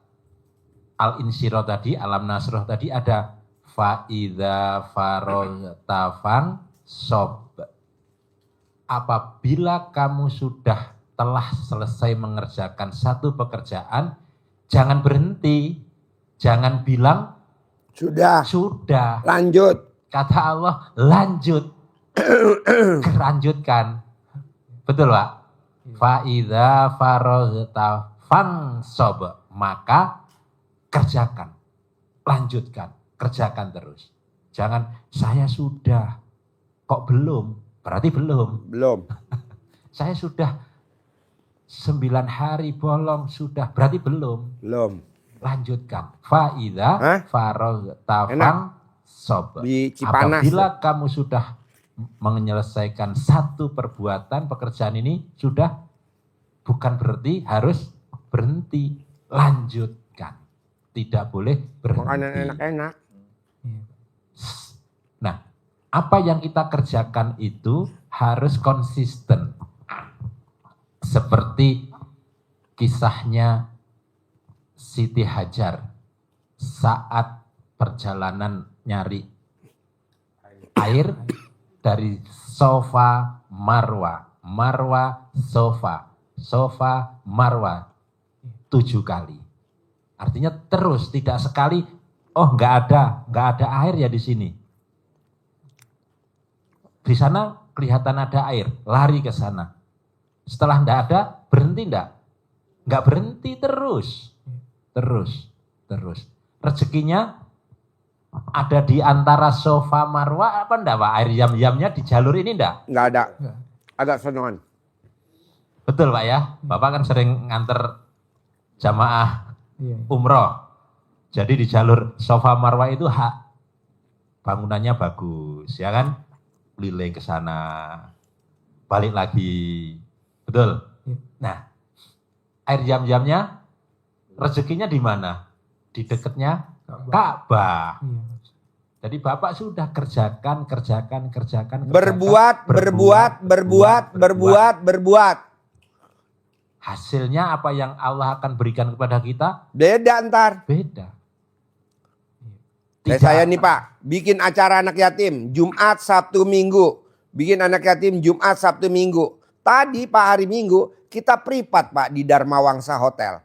Al-Insyirah tadi, Alam Nasroh tadi ada fa'idza faragta fansob. Apabila kamu sudah telah selesai mengerjakan satu pekerjaan, jangan berhenti, jangan bilang Sudah. Lanjut. Kata Allah, lanjut. Lanjutkan. Betul Pak? Fa'idza faragta fansob. Maka kerjakan. Lanjutkan. Kerjakan terus. Jangan, saya sudah. Kok belum? Berarti belum. Belum. Saya sudah 9 hari bolong. Sudah. Berarti belum. Belum. Lanjutkan. Fa'idza faragta fansob. Di Cipanas. Apabila kamu sudah menyelesaikan satu perbuatan, pekerjaan ini sudah, bukan berarti harus berhenti, lanjutkan. Tidak boleh berhenti. Makanan enak-enak. Nah, apa yang kita kerjakan itu harus konsisten. Seperti kisahnya Siti Hajar saat perjalanan nyari air dari Sofa Marwa, Marwa Sofa, Sofa Marwa 7 kali. Artinya terus, tidak sekali. Oh, nggak ada air ya di sini. Di sana kelihatan ada air, lari ke sana. Setelah ndak ada, berhenti ndak? Nggak berhenti, terus. Rezekinya ada di antara Sofa Marwa apa ndak Pak? Air Zam-Zamnya di jalur ini ndak? Nggak ada. Agak sonoan. Betul Pak ya? Bapak kan sering nganter jamaah Iya. umroh. Jadi di jalur Sofa Marwa itu bangunannya bagus, ya kan? Keliling ke sana, balik lagi. Betul? Iya. Nah, air Zam-Zamnya rezekinya di mana? Di dekatnya Ka'bah. Iya. Jadi Bapak sudah kerjakan. Berbuat. Hasilnya apa yang Allah akan berikan kepada kita? Beda ntar. Beda. Saya nih Pak, bikin acara anak yatim Jumat, Sabtu, Minggu. Bikin anak yatim Jumat, Sabtu, Minggu. Tadi Pak hari Minggu kita privat Pak di Dharma Wangsa Hotel.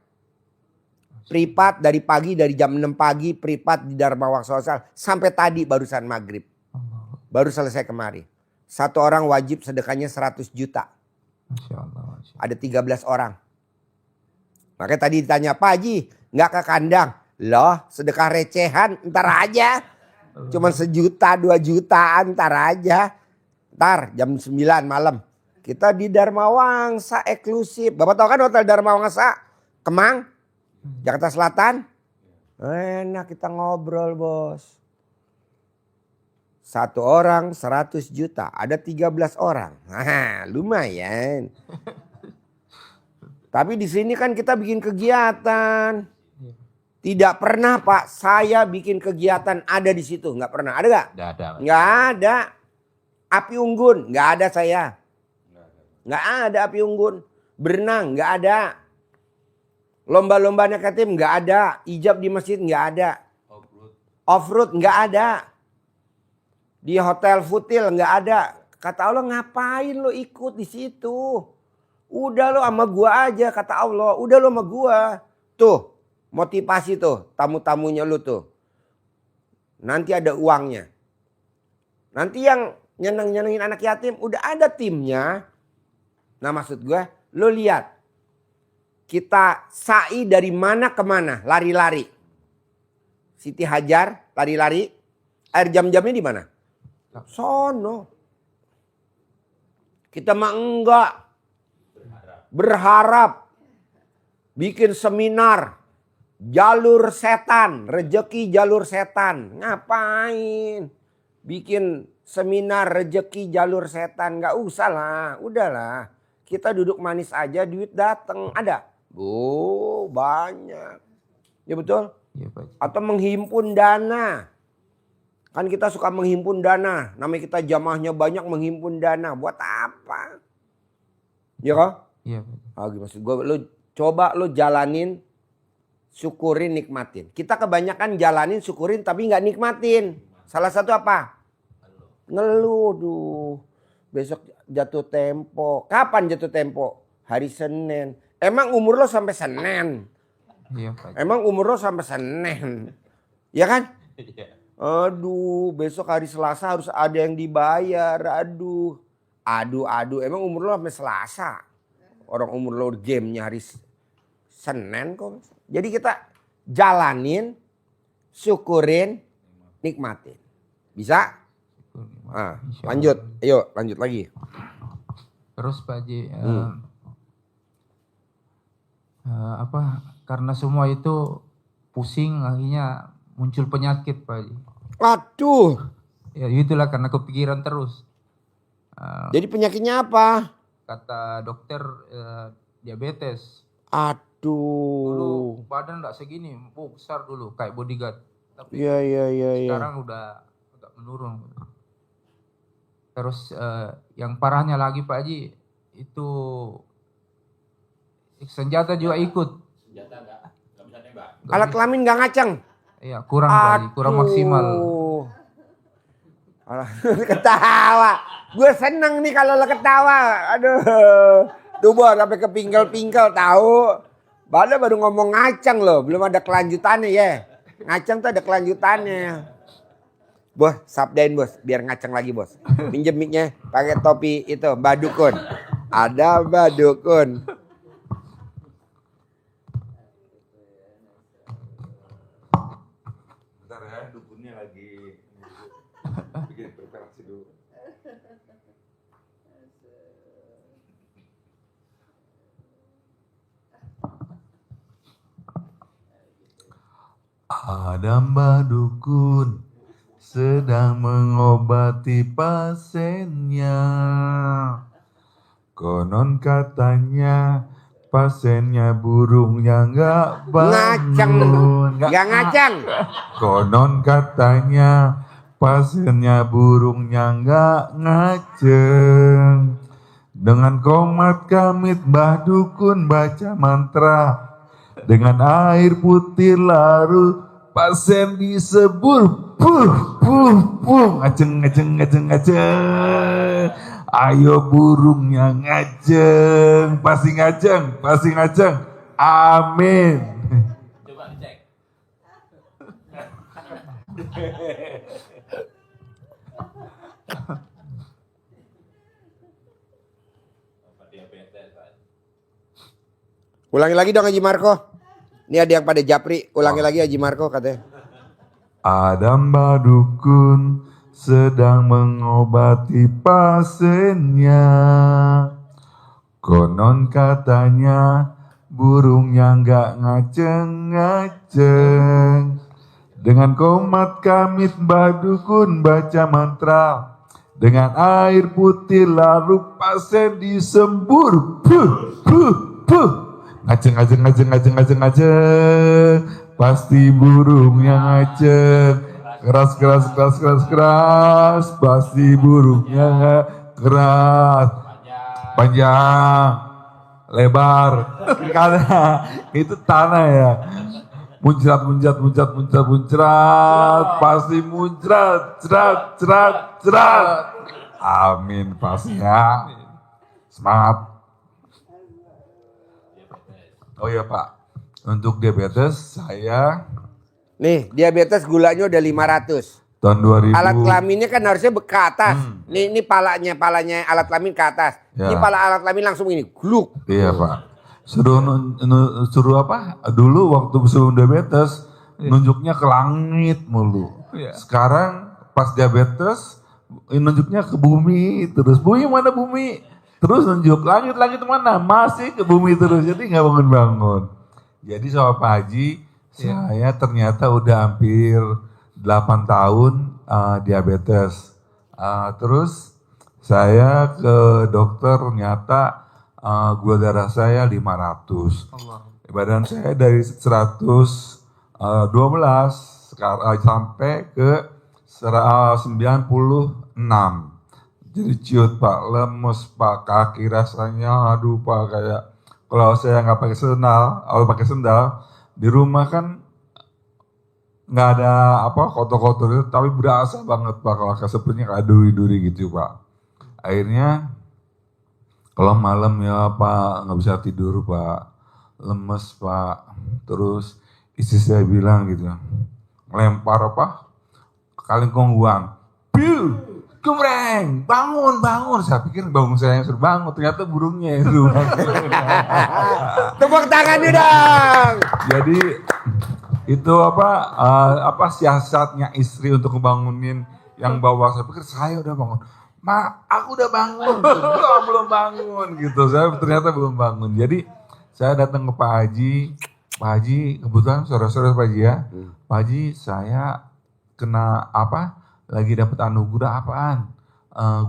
Privat dari pagi, dari jam 6 pagi privat di Dharma Wangsa Hotel. Sampai tadi barusan maghrib. Baru selesai kemari. Satu orang wajib sedekahnya 100 juta. Masya Allah. Ada 13 orang. Makanya tadi ditanya, Pak Haji nggak ke kandang? Loh sedekah recehan ntar aja. Cuman 1 juta 2 jutaan ntar aja. Ntar jam 9 malam. Kita di Dharma Wangsa eksklusif. Bapak tahu kan hotel Dharma Wangsa? Kemang? Jakarta Selatan? Enak kita ngobrol bos. 1 orang 100 juta. Ada 13 orang. Nah, lumayan. Tapi di sini kan kita bikin kegiatan. Tidak pernah Pak saya bikin kegiatan ada di situ. Nggak pernah. Ada nggak? Nggak ada. Nggak ada. Api unggun. Nggak ada saya. Nggak ada api unggun. Berenang. Nggak ada. Lomba-lomba anak yatim nggak ada. Ijab di masjid nggak ada. Off-road nggak ada. Di hotel Futil nggak ada. Kata Allah ngapain lo ikut di situ? Udah lo sama gua aja kata Allah. Udah lo sama gua. Tuh motivasi tuh tamu-tamunya lo tuh. Nanti ada uangnya. Nanti yang nyeneng-nyenengin anak yatim udah ada timnya. Nah maksud gua lo lihat. Kita sa'i dari mana ke mana? Lari-lari. Siti Hajar lari-lari. Air Zam-Zamnya di mana? Sono. Kita mah enggak. Berharap. Bikin seminar. Jalur setan. Rezeki jalur setan. Ngapain? Bikin seminar rezeki jalur setan. Nggak usah lah. Udahlah. Kita duduk manis aja duit datang. Ada? Banyak. Ya betul? Iya, Pak. Atau menghimpun dana. Kan kita suka menghimpun dana. Namanya kita jamaahnya banyak menghimpun dana. Buat apa? Ya kok? Iya, Pak. Maksud gue coba lo jalanin. Syukurin, nikmatin. Kita kebanyakan jalanin, syukurin tapi nggak nikmatin. Salah satu apa? Ngeluh. Duh. Besok jatuh tempo. Kapan jatuh tempo? Hari Senin. Emang umur lo sampai Senin? Iya, Pak. Emang umur lo sampai Senin? Ya kan? Aduh, besok hari Selasa harus ada yang dibayar. Aduh. Emang umur lo sampai Selasa? Orang umur lo gamenya hari Senin kok. Jadi kita jalanin, syukurin, nikmatin. Bisa? Nah, lanjut. Ayo lanjut lagi. Terus Pak Haji, karena semua itu pusing akhirnya muncul penyakit Pak Haji. Aduh. Ya itulah karena kepikiran terus. Jadi penyakitnya apa? Kata dokter diabetes. Aduh. Dulu badan enggak segini, besar dulu kayak bodyguard. Tapi Iya. sekarang udah agak menurun. Terus yang parahnya lagi Pak Haji itu senjata juga ikut. Senjata nggak bisa nembak. Alat kelamin nggak ngaceng. Iya kurang Pak Haji, kurang maksimal. Ketawa. Gue seneng nih kalau lo ketawa. Aduh. Tuh bos sampai kepingkel-pingkel tahu. Baru ngomong ngaceng loh. Belum ada kelanjutannya ya. Ngaceng tuh ada kelanjutannya. Bos sabdain bos. Biar ngaceng lagi bos. Pinjem mic-nya pakai topi itu badukun. Ada apa dukun? Bentar ya, dukunnya lagi bikin preparasi dulu. Ada mbah dukun sedang mengobati pasiennya. Konon katanya pasiennya burungnya nggak Ngacang lu. bangun. Gak ngacang. Konon katanya pasiennya burungnya nggak ngaceng. Dengan komat kamit mbah dukun baca mantra. Dengan air putih larut pasien disebur. Ngaceng. Ayo burungnya ngajeng, pasti ngajeng. Amin. Coba dicek. Apa diabetes, Pak? Ulangi lagi dong Haji Marco. Ini ada yang pada japri. Ulangi lagi Haji Marco katanya. Ada mbak dukun sedang mengobati pasiennya. Konon katanya burungnya nggak ngaceng. Dengan komat kamit mbak dukun baca mantra. Dengan air putih lalu pasien disembur. Ngaceng. Pasti burungnya ngaceng. Keras. Pasti burungnya keras. Panjang. Lebar. Karena itu tanah ya. Muncrat. Pasti muncrat. Cerat. Amin pasti ya. Semangat. Oh iya Pak. Untuk diabetes saya Nih diabetes gulanya udah 500. tahun 2000. Alat kelaminnya kan harusnya ke atas. Ini palanya alat kelamin ke atas. Ya. Ini pala alat kelamin langsung ini gluk. Iya Pak. Suruh apa? Dulu waktu sebelum diabetes nunjuknya ke langit mulu. Sekarang pas diabetes nunjuknya ke bumi terus. Bumi mana bumi? Terus nunjuk langit mana? Masih ke bumi terus. Jadi nggak bangun-bangun. Jadi sama Pak Haji, saya ternyata udah hampir 8 tahun diabetes. Terus saya ke dokter ternyata gula darah saya 500. Badan saya dari 112 sekarang sampai ke 96. Jadi ciut Pak, lemes Pak, kaki rasanya aduh Pak kayak kalau saya nggak pakai sendal, di rumah kan nggak ada kotor-kotor itu, tapi berasa banget Pak kalau sepertinya kayak duri-duri gitu Pak. Akhirnya kalau malam ya Pak nggak bisa tidur Pak, lemes Pak. Terus istri saya bilang gitu, ngelempar kalengkong uang, Gemreng, bangun. Saya pikir bangun saya yang suruh bangun, ternyata burungnya yang suruh bangun. Tepuk tangan dong. Jadi itu siasatnya istri untuk ngebangunin yang bawah. Saya pikir saya udah bangun. Aku udah bangun, belum bangun gitu. Saya ternyata belum bangun. Jadi saya datang ke Pak Haji. Pak Haji, kebetulan sore-sore Pak Haji ya. Pak Haji, saya kena lagi dapat anugerah apaan?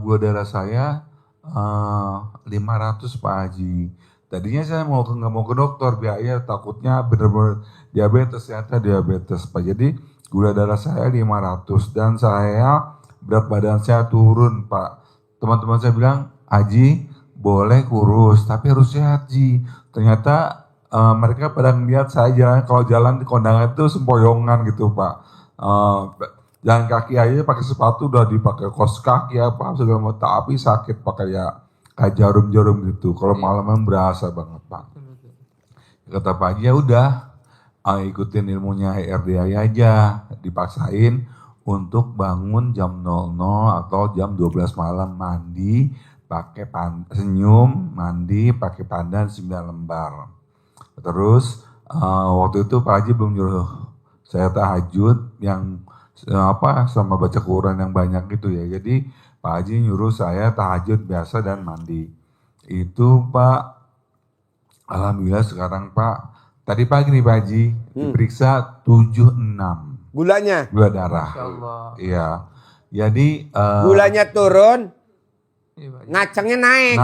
Gula darah saya 500 Pak Haji. Tadinya saya nggak mau ke dokter biaya takutnya benar-benar diabetes, ternyata diabetes Pak. Jadi gula darah saya 500 dan saya berat badan saya turun Pak. Teman-teman saya bilang, Haji boleh kurus tapi harus sehat Ji. Ternyata mereka pada ngeliat saya kalau jalan di kondangan itu sempoyongan gitu Pak. Jalan kaki aja pakai sepatu udah dipakai kos kaki segala macam, tapi sakit pakai kayak jarum-jarum gitu. Kalau malaman berasa banget Pak. Kata Pak Haji ya udah ikutin ilmunya RDI aja, dipaksain untuk bangun jam 00 atau jam 12 malam mandi, pakai senyum, mandi, pakai pandan 9 lembar. Terus waktu itu Pak Haji belum nyuruh saya tahajud yang sama baca Quran yang banyak gitu ya. Jadi Pak Haji nyuruh saya tahajud biasa dan mandi. Itu Pak, alhamdulillah sekarang Pak, tadi pagi nih Pak Haji diperiksa 76. Gulanya? Gula darah. Insyaallah. Iya. Jadi Gulanya turun, Iya, Pak Haji. ngacengnya naik.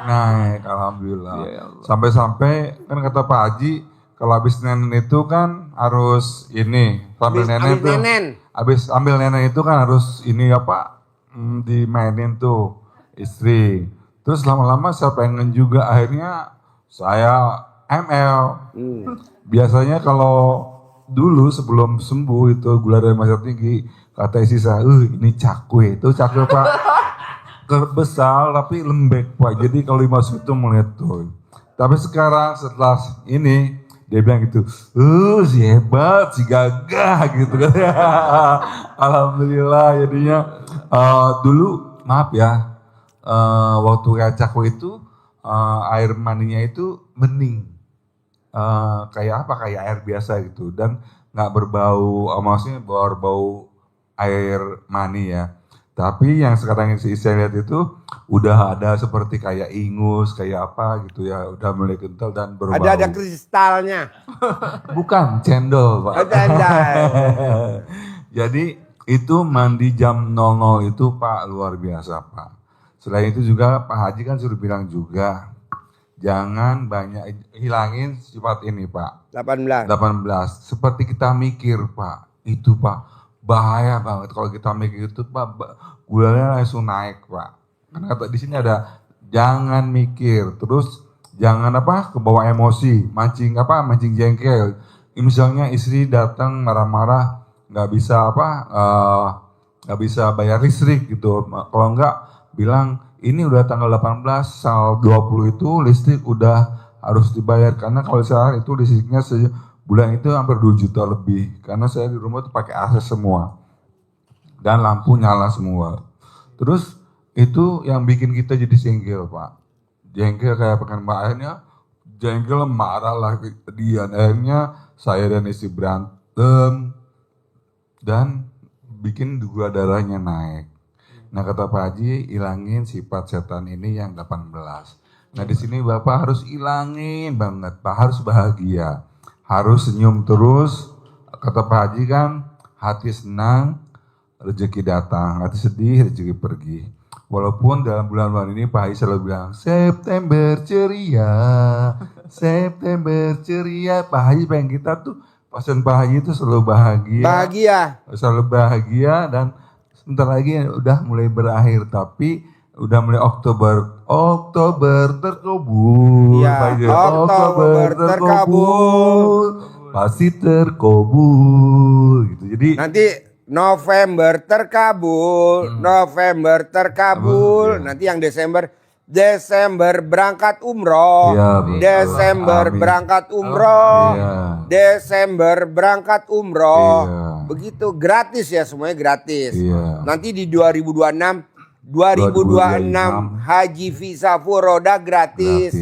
naik, alhamdulillah. Ya Allah. Sampai-sampai kan kata Pak Haji, kalau habis nenen itu kan harus ini, sambil nenen tuh. Habis ambil nenen itu kan harus ini dimainin tuh istri. Terus lama-lama saya pengen juga, akhirnya saya ML. Biasanya kalau dulu sebelum sembuh itu gula darah masih tinggi, kata istri saya, ini cakwe. Itu cakwe Pak. Besar tapi lembek Pak, jadi kalau dimasukin itu meletup. Tapi sekarang setelah ini dia bilang gitu, si hebat, si gagah gitu kan. Alhamdulillah jadinya dulu maaf ya, waktu kayak cakwe itu air mandinya itu bening, kayak air biasa gitu dan nggak berbau, maksudnya berbau air mani ya. Tapi yang sekarang yang saya lihat itu udah ada seperti kayak ingus, kayak apa gitu ya, udah mulai kental dan berbau. Ada kristalnya. Bukan, cendol Pak. Oh, cendol. Jadi itu mandi jam 00 itu Pak luar biasa Pak. Selain itu juga Pak Haji kan suruh bilang juga, jangan banyak hilangin sifat ini Pak. 18. 18. Seperti kita mikir Pak, itu Pak. Bahaya banget kalau kita mikir itu Pak, gulanya langsung naik Pak. Karena kata di sini ada jangan mikir, terus jangan kebawa emosi, mancing jengkel. Misalnya istri datang marah-marah, nggak bisa bayar listrik gitu. Kalau nggak bilang ini udah tanggal 18, tanggal 20 itu listrik udah harus dibayar, karena kalau sekarang itu listriknya bulan itu hampir 2 juta lebih, karena saya di rumah tuh pakai AC semua dan lampu nyala semua. Terus itu yang bikin kita jadi jengkel Pak, jengkel kayak pekan akhirnya jengkel, marah lah dia. Akhirnya saya dan istri berantem dan bikin gula darahnya naik. Nah kata Pak Haji, ilangin sifat setan ini yang 18. Nah di sini Bapak harus ilangin banget Pak, harus bahagia. Harus senyum terus, kata Pak Haji kan, hati senang, rezeki datang, hati sedih, rezeki pergi. Walaupun dalam bulan-bulan ini Pak Haji selalu bilang, September ceria. Pak Haji pengen kita tuh, pasien Pak Haji itu selalu bahagia. Selalu bahagia dan sebentar lagi udah mulai berakhir, tapi udah mulai Oktober terkabul. Ya, Oktober terkabul. Pasti terkabul gitu. Jadi nanti November terkabul, Iya. Nanti yang Desember berangkat umroh. Iya, Desember amin. berangkat umroh. Iya. Desember berangkat umroh. Iya. Begitu gratis ya, semuanya gratis. Iya. Nanti di 2026 Haji Visa Furoda gratis.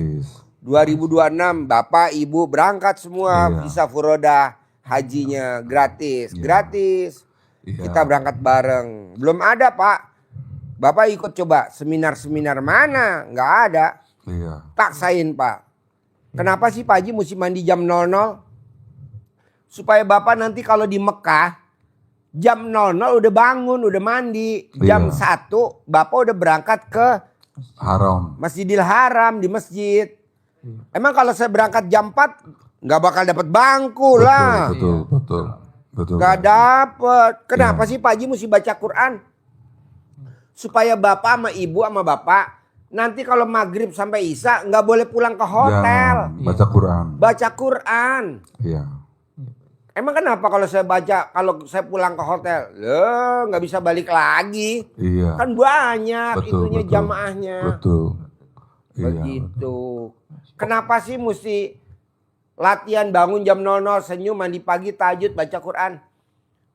2026 Bapak Ibu berangkat semua, Iya. Visa Furoda hajinya gratis. Iya. Gratis. Iya. Kita berangkat bareng. Belum ada Pak. Bapak ikut coba seminar-seminar mana? Nggak ada. Iya. Paksain Pak. Kenapa sih Pak Haji mesti mandi jam 00? Supaya Bapak nanti kalau di Mekah jam 00 udah bangun, udah mandi. Jam Iya. 1 Bapak udah berangkat ke Haram. Masjidil Haram di masjid. Emang kalau saya berangkat jam 4 nggak bakal dapat bangku lah. Betul. Nggak dapet. Kenapa Iya. sih Pak Haji mesti baca Quran? Supaya Bapak sama Ibu sama Bapak nanti kalau maghrib sampai Isya nggak boleh pulang ke hotel. Jangan baca Quran. Baca Quran. Iya. Emang kenapa kalau saya pulang ke hotel, nggak bisa balik lagi? Iya. Kan banyak Betul, itunya betul. jamaahnya. Betul. Iya. Begitu. Kenapa sih mesti latihan bangun jam 00, senyum, mandi pagi, tahajud, baca Quran?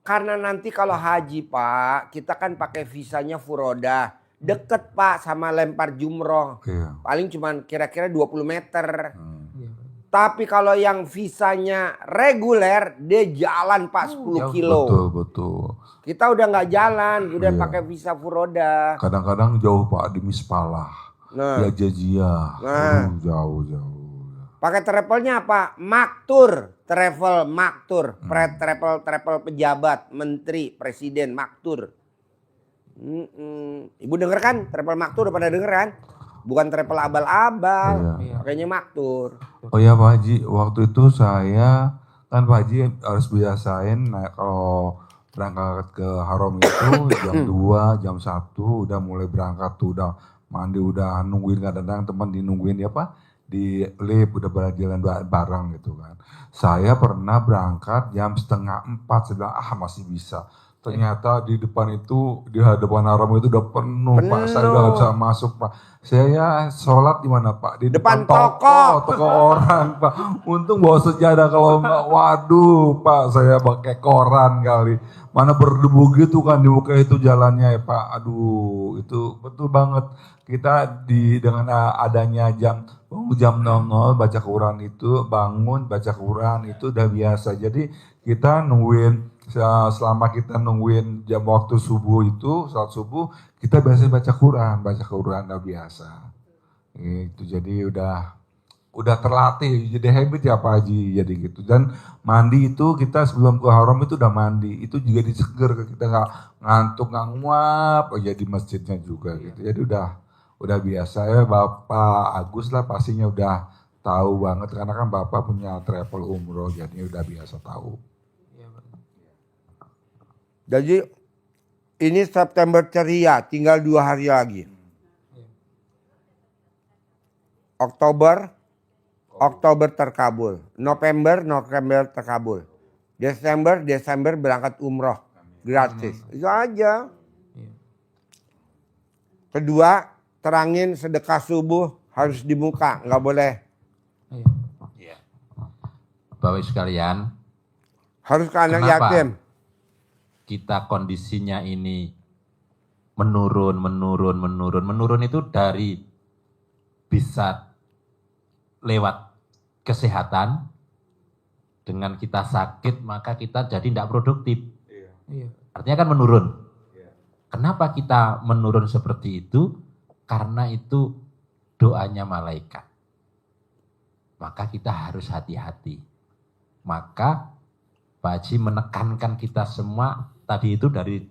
Karena nanti kalau haji Pak, kita kan pakai visanya Furoda. Deket Pak sama lempar jumroh. Iya. Paling cuman kira-kira 20 meter. Iya. Tapi kalau yang visanya reguler, dia jalan Pak 10 kilo. Betul. Kita udah nggak jalan, udah Iya. pakai visa furoda. Kadang-kadang jauh Pak di Mispalah. Nah, Ya Jajia. Nah. Jauh. pakai travelnya apa? Maktur, travel maktur, travel pejabat, menteri, presiden maktur. Ibu denger kan? Travel maktur udah pada denger kan? Bukan travel abal-abal, Iya. pakainya maktur. Oh ya Pak Haji, waktu itu saya kan Pak Haji harus biasain kalau berangkat ke Haram itu jam 2, jam 1 udah mulai berangkat tuh, udah mandi, udah nungguin, kadang-kadang teman dinungguin ya Pak di lift, udah berjalan bareng gitu kan. Saya pernah berangkat jam 3:30, saya bilang masih bisa. Ternyata di depan itu, di hadapan Haram itu udah penuh Pak, saya udah gak bisa masuk Pak. Saya sholat di mana Pak? Di depan toko orang Pak. Untung bawa sejadah, kalau enggak waduh Pak, saya pakai koran kali. Mana berdebu gitu kan di muka itu jalannya ya Pak. Aduh, itu betul banget. Kita dengan adanya jam 00 baca Quran itu, bangun baca Quran itu udah biasa. Jadi kita nungguin, selama kita nungguin jam waktu subuh itu, salat subuh, kita biasa baca Quran udah biasa. Itu jadi udah terlatih, jadi habit ya Pak Haji, jadi gitu. Dan mandi itu kita sebelum ke Haram itu udah mandi, itu juga diseger, kita nggak ngantuk, nggak nguap aja di masjidnya juga gitu. Jadi udah biasa ya. Bapak Agus lah pastinya udah tahu banget, karena kan Bapak punya travel umroh, jadi udah biasa tahu. Jadi ini September ceria, tinggal 2 hari lagi. Oktober terkabul. November terkabul. Desember berangkat umroh. Gratis. Itu aja. Kedua, terangin sedekah subuh harus di muka. Nggak boleh. Iya. Bapak sekalian, Harus ke anak Kenapa? yatim. kita kondisinya ini menurun itu dari bisa lewat kesehatan, dengan kita sakit maka kita jadi tidak produktif. Iya. Artinya kan menurun. Kenapa kita menurun seperti itu? Karena itu doanya malaikat. Maka kita harus hati-hati. Maka Pak Haji menekankan kita semua tadi itu dari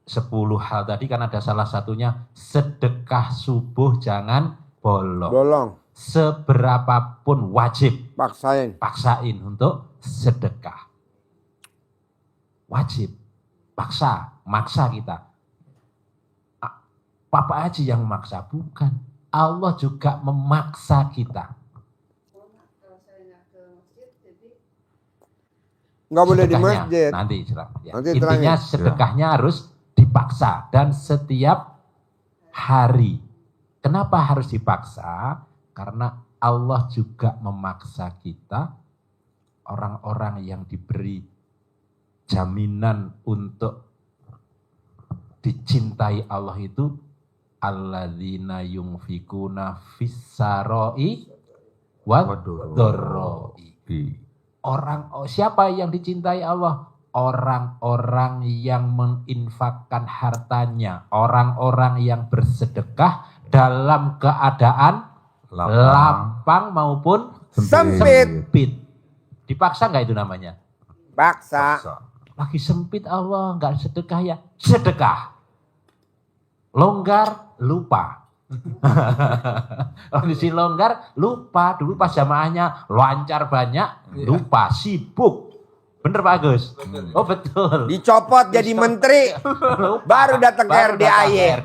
10 hal tadi, kan ada salah satunya sedekah subuh jangan bolong. Seberapapun wajib, paksain untuk sedekah. Wajib, maksa kita. Bapak Haji yang memaksa, bukan. Allah juga memaksa kita. Nggak boleh di Sedekahnya, masjid. Nanti, ya. Nanti Intinya terangin. sedekahnya harus dipaksa dan setiap hari. Kenapa harus dipaksa? Karena Allah juga memaksa kita, orang-orang yang diberi jaminan untuk dicintai Allah itu alladzina yunfikuna fis-sarai wad-dharrai. Siapa yang dicintai Allah? Orang-orang yang menginfakkan hartanya, orang-orang yang bersedekah dalam keadaan lapang maupun sempit. Dipaksa nggak itu namanya? Paksa. Lagi sempit Allah nggak sedekah ya, sedekah. Longgar lupa. Kondisi longgar lupa, dulu pas jamaahnya lancar banyak, lupa, sibuk. Bener Pak Agus? Oh betul. Dicopot jadi menteri, baru datang ke RDAY.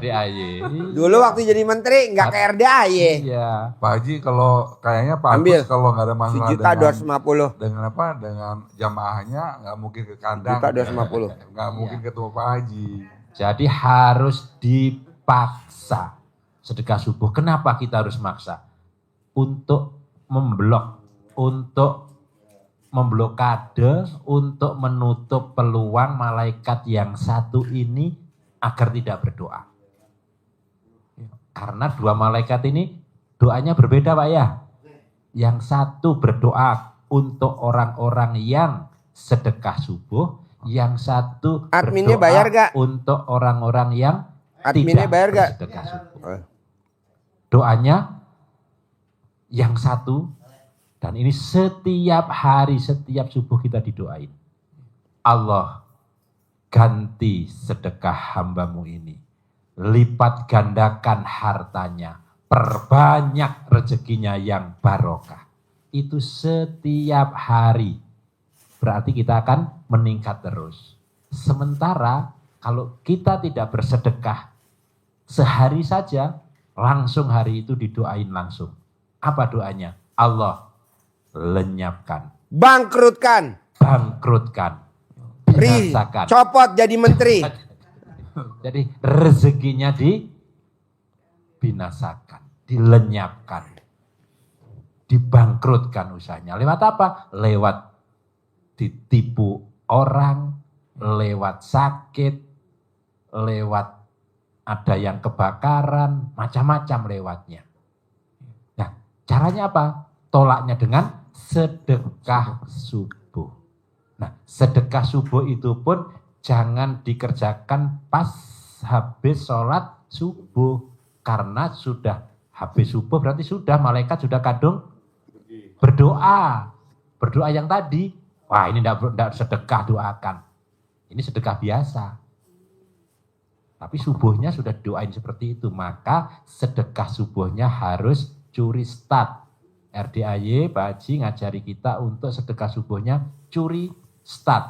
Dulu waktu jadi menteri nggak ke RDAY. Iya. Pak Haji kalau kayaknya Pak Ambil. Agus kalau nggak ada masalah 1.250.000. dengan jamaahnya nggak mungkin ke kandang. 1.250.000. Nggak mungkin ketemu Pak Haji. Jadi harus dipaksa sedekah subuh. Kenapa kita harus maksa? Untuk memblokade, untuk menutup peluang malaikat yang satu ini agar tidak berdoa. Karena dua malaikat ini doanya berbeda Pak ya. Yang satu berdoa untuk orang-orang yang sedekah subuh, yang satu Adminnya berdoa bayar gak? untuk orang-orang yang Adminnya tidak bayar gak? bersedekah subuh. Doanya yang satu, dan ini setiap hari, setiap subuh kita didoain. Allah, ganti sedekah hambamu ini. Lipat gandakan hartanya, perbanyak rezekinya yang barokah. Itu setiap hari. Berarti kita akan meningkat terus. Sementara kalau kita tidak bersedekah sehari saja, langsung hari itu didoain langsung. Apa doanya? Allah, lenyapkan, Bangkrutkan. bangkrutkan, binasakan. Copot jadi menteri. Jadi rezekinya dibinasakan, dilenyapkan, dibangkrutkan usahanya. Lewat apa? Lewat ditipu orang, lewat sakit, lewat ada yang kebakaran, macam-macam lewatnya. Nah, caranya apa? Tolaknya dengan sedekah subuh. Nah, sedekah subuh itu pun jangan dikerjakan pas habis sholat subuh. Karena sudah habis subuh berarti sudah malaikat sudah kadung berdoa. Berdoa yang tadi, wah ini tidak sedekah doakan. Ini sedekah biasa. Tapi subuhnya sudah doain seperti itu. Maka sedekah subuhnya harus curi start. RDAY, Pak Haji ngajari kita untuk sedekah subuhnya curi start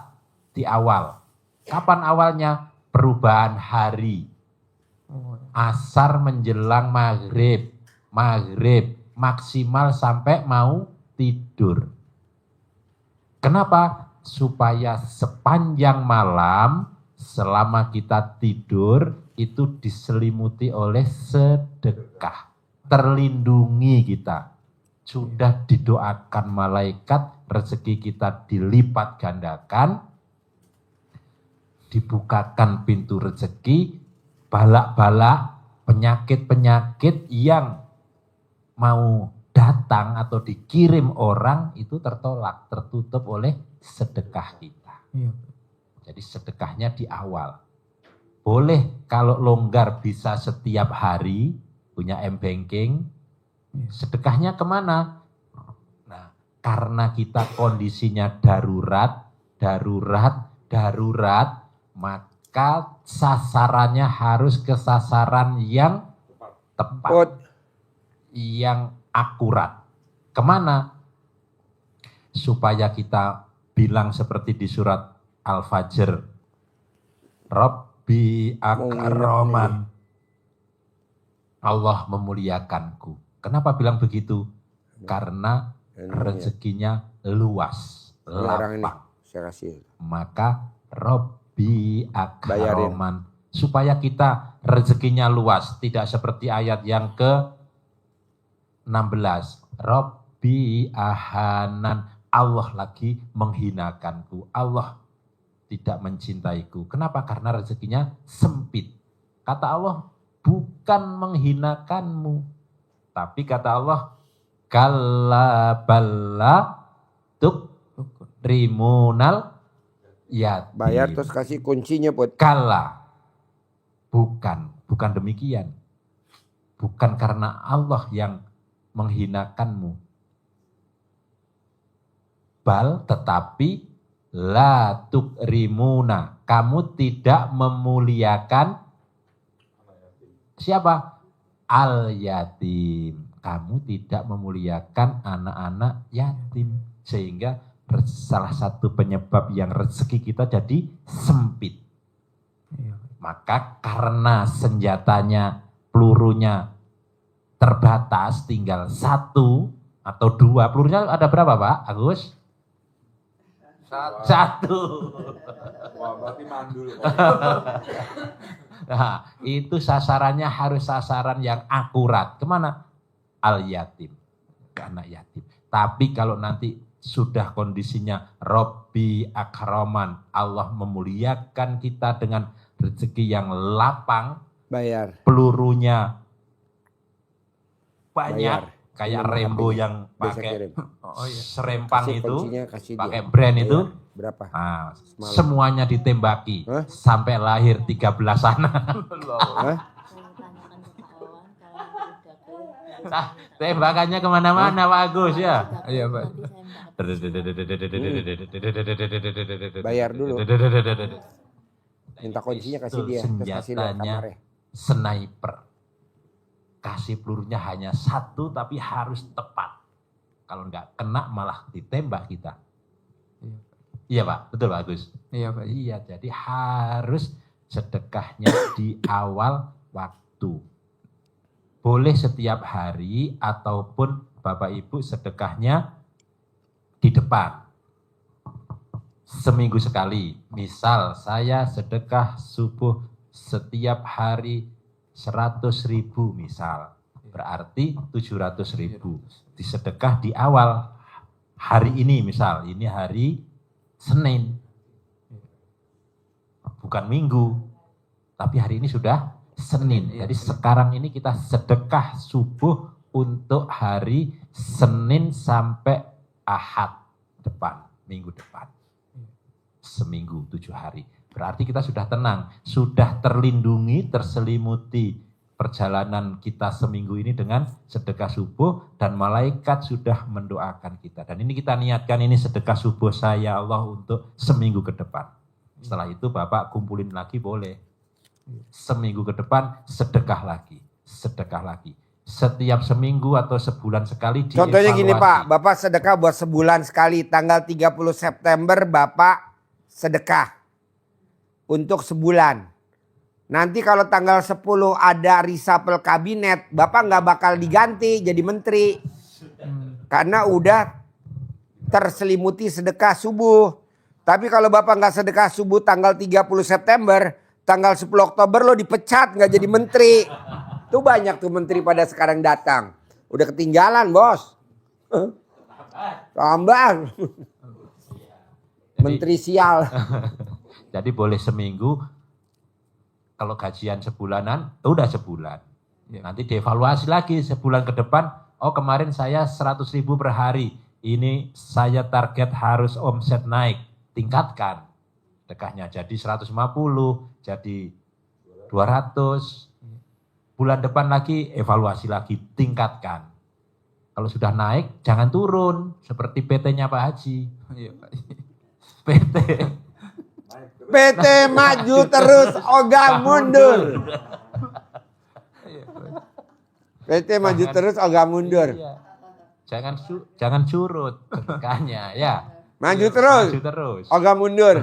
di awal. Kapan awalnya? Perubahan hari. Asar menjelang maghrib. Maghrib maksimal sampai mau tidur. Kenapa? Supaya sepanjang malam selama kita tidur itu diselimuti oleh sedekah. Terlindungi kita. Sudah didoakan malaikat, rezeki kita dilipat gandakan, dibukakan pintu rezeki, balak-balak, penyakit-penyakit yang mau datang atau dikirim orang itu tertolak, tertutup oleh sedekah kita. Jadi sedekahnya di awal. Boleh kalau longgar bisa setiap hari, punya m-banking, sedekahnya kemana? Nah, karena kita kondisinya darurat, maka sasarannya harus ke sasaran yang tepat, yang akurat. Kemana? Supaya kita bilang seperti di surat Al-Fajr, Rabbi akraman, Allah memuliakanku. Kenapa bilang begitu? Karena rezekinya luas, lapang. Saya kasih. Maka Robbi akraman. Supaya kita rezekinya luas. Tidak seperti ayat yang ke-16. Robbi ahanan. Allah lagi menghinakanku. Allah tidak mencintaiku. Kenapa? Karena rezekinya sempit. Kata Allah, bukan menghinakanmu. Tapi kata Allah, kalla balla tukrimunal yatim. Bayar terus kasih kuncinya, Put. Kalla. Bukan demikian. Bukan karena Allah yang menghinakanmu. Bal, tetapi la tukrimuna. Kamu tidak memuliakan siapa? Al yatim. Kamu tidak memuliakan anak-anak yatim. Sehingga salah satu penyebab yang rezeki kita jadi sempit. Maka karena senjatanya, pelurunya terbatas, tinggal 1 atau 2. Pelurunya ada berapa Pak Agus? 1. Wah, berarti mandul. Nah, itu sasarannya harus sasaran yang akurat. Kemana? Al yatim, ke anak yatim. Tapi kalau nanti sudah kondisinya Robbi akraman, Allah memuliakan kita dengan rezeki yang lapang, Bayar. pelurunya banyak Bayar. kayak Nomor Rembo HP-nya. yang Biasa pakai kirim. Oh iya. serempang Kasih itu, kuncinya, kasih dia. pakai brand Bayar. itu, Berapa? nah, Semalam. semuanya ditembaki Hah? sampai lahir 13 anak. Hah? Nah, tembakannya kemana-mana Pak Agus ya. Iya Pak. Bayar dulu. Minta kuncinya kasih dia, terus kasih lihat Senjatanya kamarnya. sniper. Kasih pelurunya hanya satu tapi harus tepat. Kalau enggak kena malah ditembak kita. Iya Pak, betul Pak Agus. Iya Pak. Iya, jadi harus sedekahnya di awal waktu. Boleh setiap hari ataupun Bapak Ibu sedekahnya di depan. Seminggu sekali. Misal saya sedekah subuh setiap hari 100.000 misal. Berarti 700.000. Disedekah di awal hari ini misal. Ini hari Senin. Bukan Minggu. Tapi hari ini sudah Senin. Jadi sekarang ini kita sedekah subuh untuk hari Senin sampai Ahad depan, minggu depan. Seminggu 7 hari. Berarti kita sudah tenang, sudah terlindungi, terselimuti perjalanan kita seminggu ini dengan sedekah subuh dan malaikat sudah mendoakan kita. Dan ini kita niatkan ini sedekah subuh saya Allah untuk seminggu ke depan. Setelah itu Bapak kumpulin lagi boleh. Seminggu ke depan sedekah lagi, sedekah lagi. Setiap seminggu atau sebulan sekali dievaluasi. Contohnya gini Pak, Bapak sedekah buat sebulan sekali, tanggal 30 September Bapak sedekah untuk sebulan. Nanti kalau tanggal 10 ada reshuffle kabinet, Bapak nggak bakal diganti jadi menteri. Karena udah terselimuti sedekah subuh. Tapi kalau Bapak nggak sedekah subuh tanggal 30 September, tanggal 10 Oktober lo dipecat nggak jadi menteri. Tuh banyak tuh menteri pada sekarang datang. Udah ketinggalan bos. Tambah. Menteri sial. Jadi boleh seminggu, kalau gajian sebulanan, udah sebulan. Nanti dievaluasi lagi sebulan ke depan, oh kemarin saya 100.000 per hari, ini saya target harus omset naik, tingkatkan. Dekahnya jadi 150, jadi 200. Bulan depan lagi evaluasi lagi, tingkatkan. Kalau sudah naik, jangan turun. Seperti PT-nya Pak Haji. PT. PT maju terus, ogah mundur. PT maju terus, ogah mundur. Iya. Jangan surut sedekahnya ya. Maju terus, Maju terus. ogah mundur.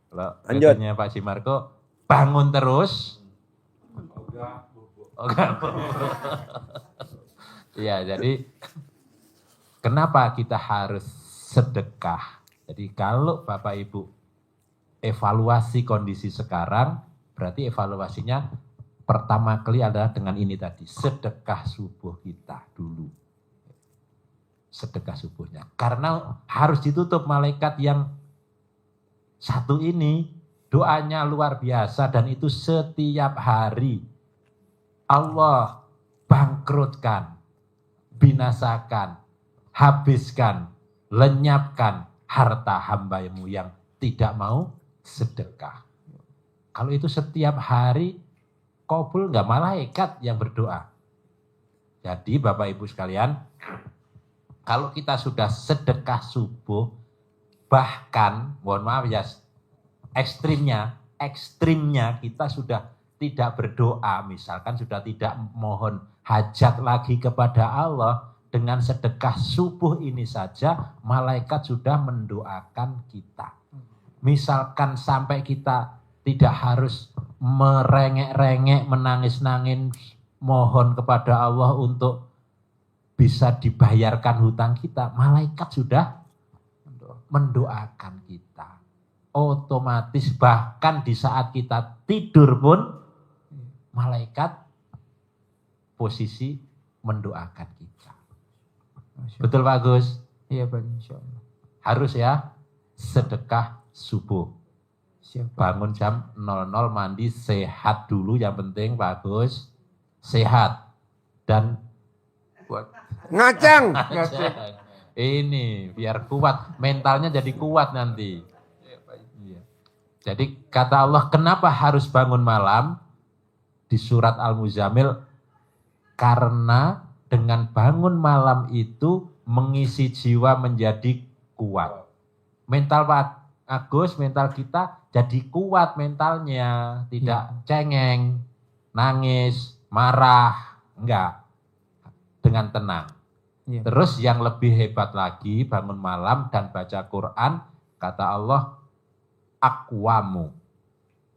Kalau Lanjut. PT-nya Pak Simarko, bangun terus. Iya, jadi kenapa kita harus sedekah? Jadi kalau Bapak Ibu evaluasi kondisi sekarang, berarti evaluasinya pertama kali adalah dengan ini tadi, sedekah subuh kita dulu. Sedekah subuhnya. Karena harus ditutup malaikat yang satu ini, doanya luar biasa dan itu setiap hari. Allah bangkrutkan, binasakan, habiskan, lenyapkan harta hamba-Mu yang tidak mau sedekah. Kalau itu setiap hari, kabul nggak malaikat yang berdoa. Jadi Bapak Ibu sekalian, kalau kita sudah sedekah subuh, bahkan, mohon maaf ya, ekstrimnya kita sudah tidak berdoa, misalkan sudah tidak mohon hajat lagi kepada Allah, dengan sedekah subuh ini saja malaikat sudah mendoakan kita. Misalkan sampai kita tidak harus merengek-rengek, menangis-nangis, mohon kepada Allah untuk bisa dibayarkan hutang kita, malaikat sudah mendoakan kita. Otomatis bahkan di saat kita tidur pun malaikat posisi mendoakan kita. Betul Pak Agus? Iya Pak, insya Allah. Harus ya sedekah subuh. Siap Pak. Bangun jam 00 mandi sehat dulu yang penting Pak Agus. Sehat. dan Kuat. Ngaceng. ini biar kuat, mentalnya jadi kuat nanti. Iya. Jadi kata Allah, kenapa harus bangun malam? Di surat Al-Muzammil, karena dengan bangun malam itu mengisi jiwa menjadi kuat. Mental Pak Agus, mental kita jadi kuat mentalnya, tidak cengeng, nangis, marah, enggak. Dengan tenang. Iya. Terus yang lebih hebat lagi, bangun malam dan baca Quran, kata Allah, aqwamu.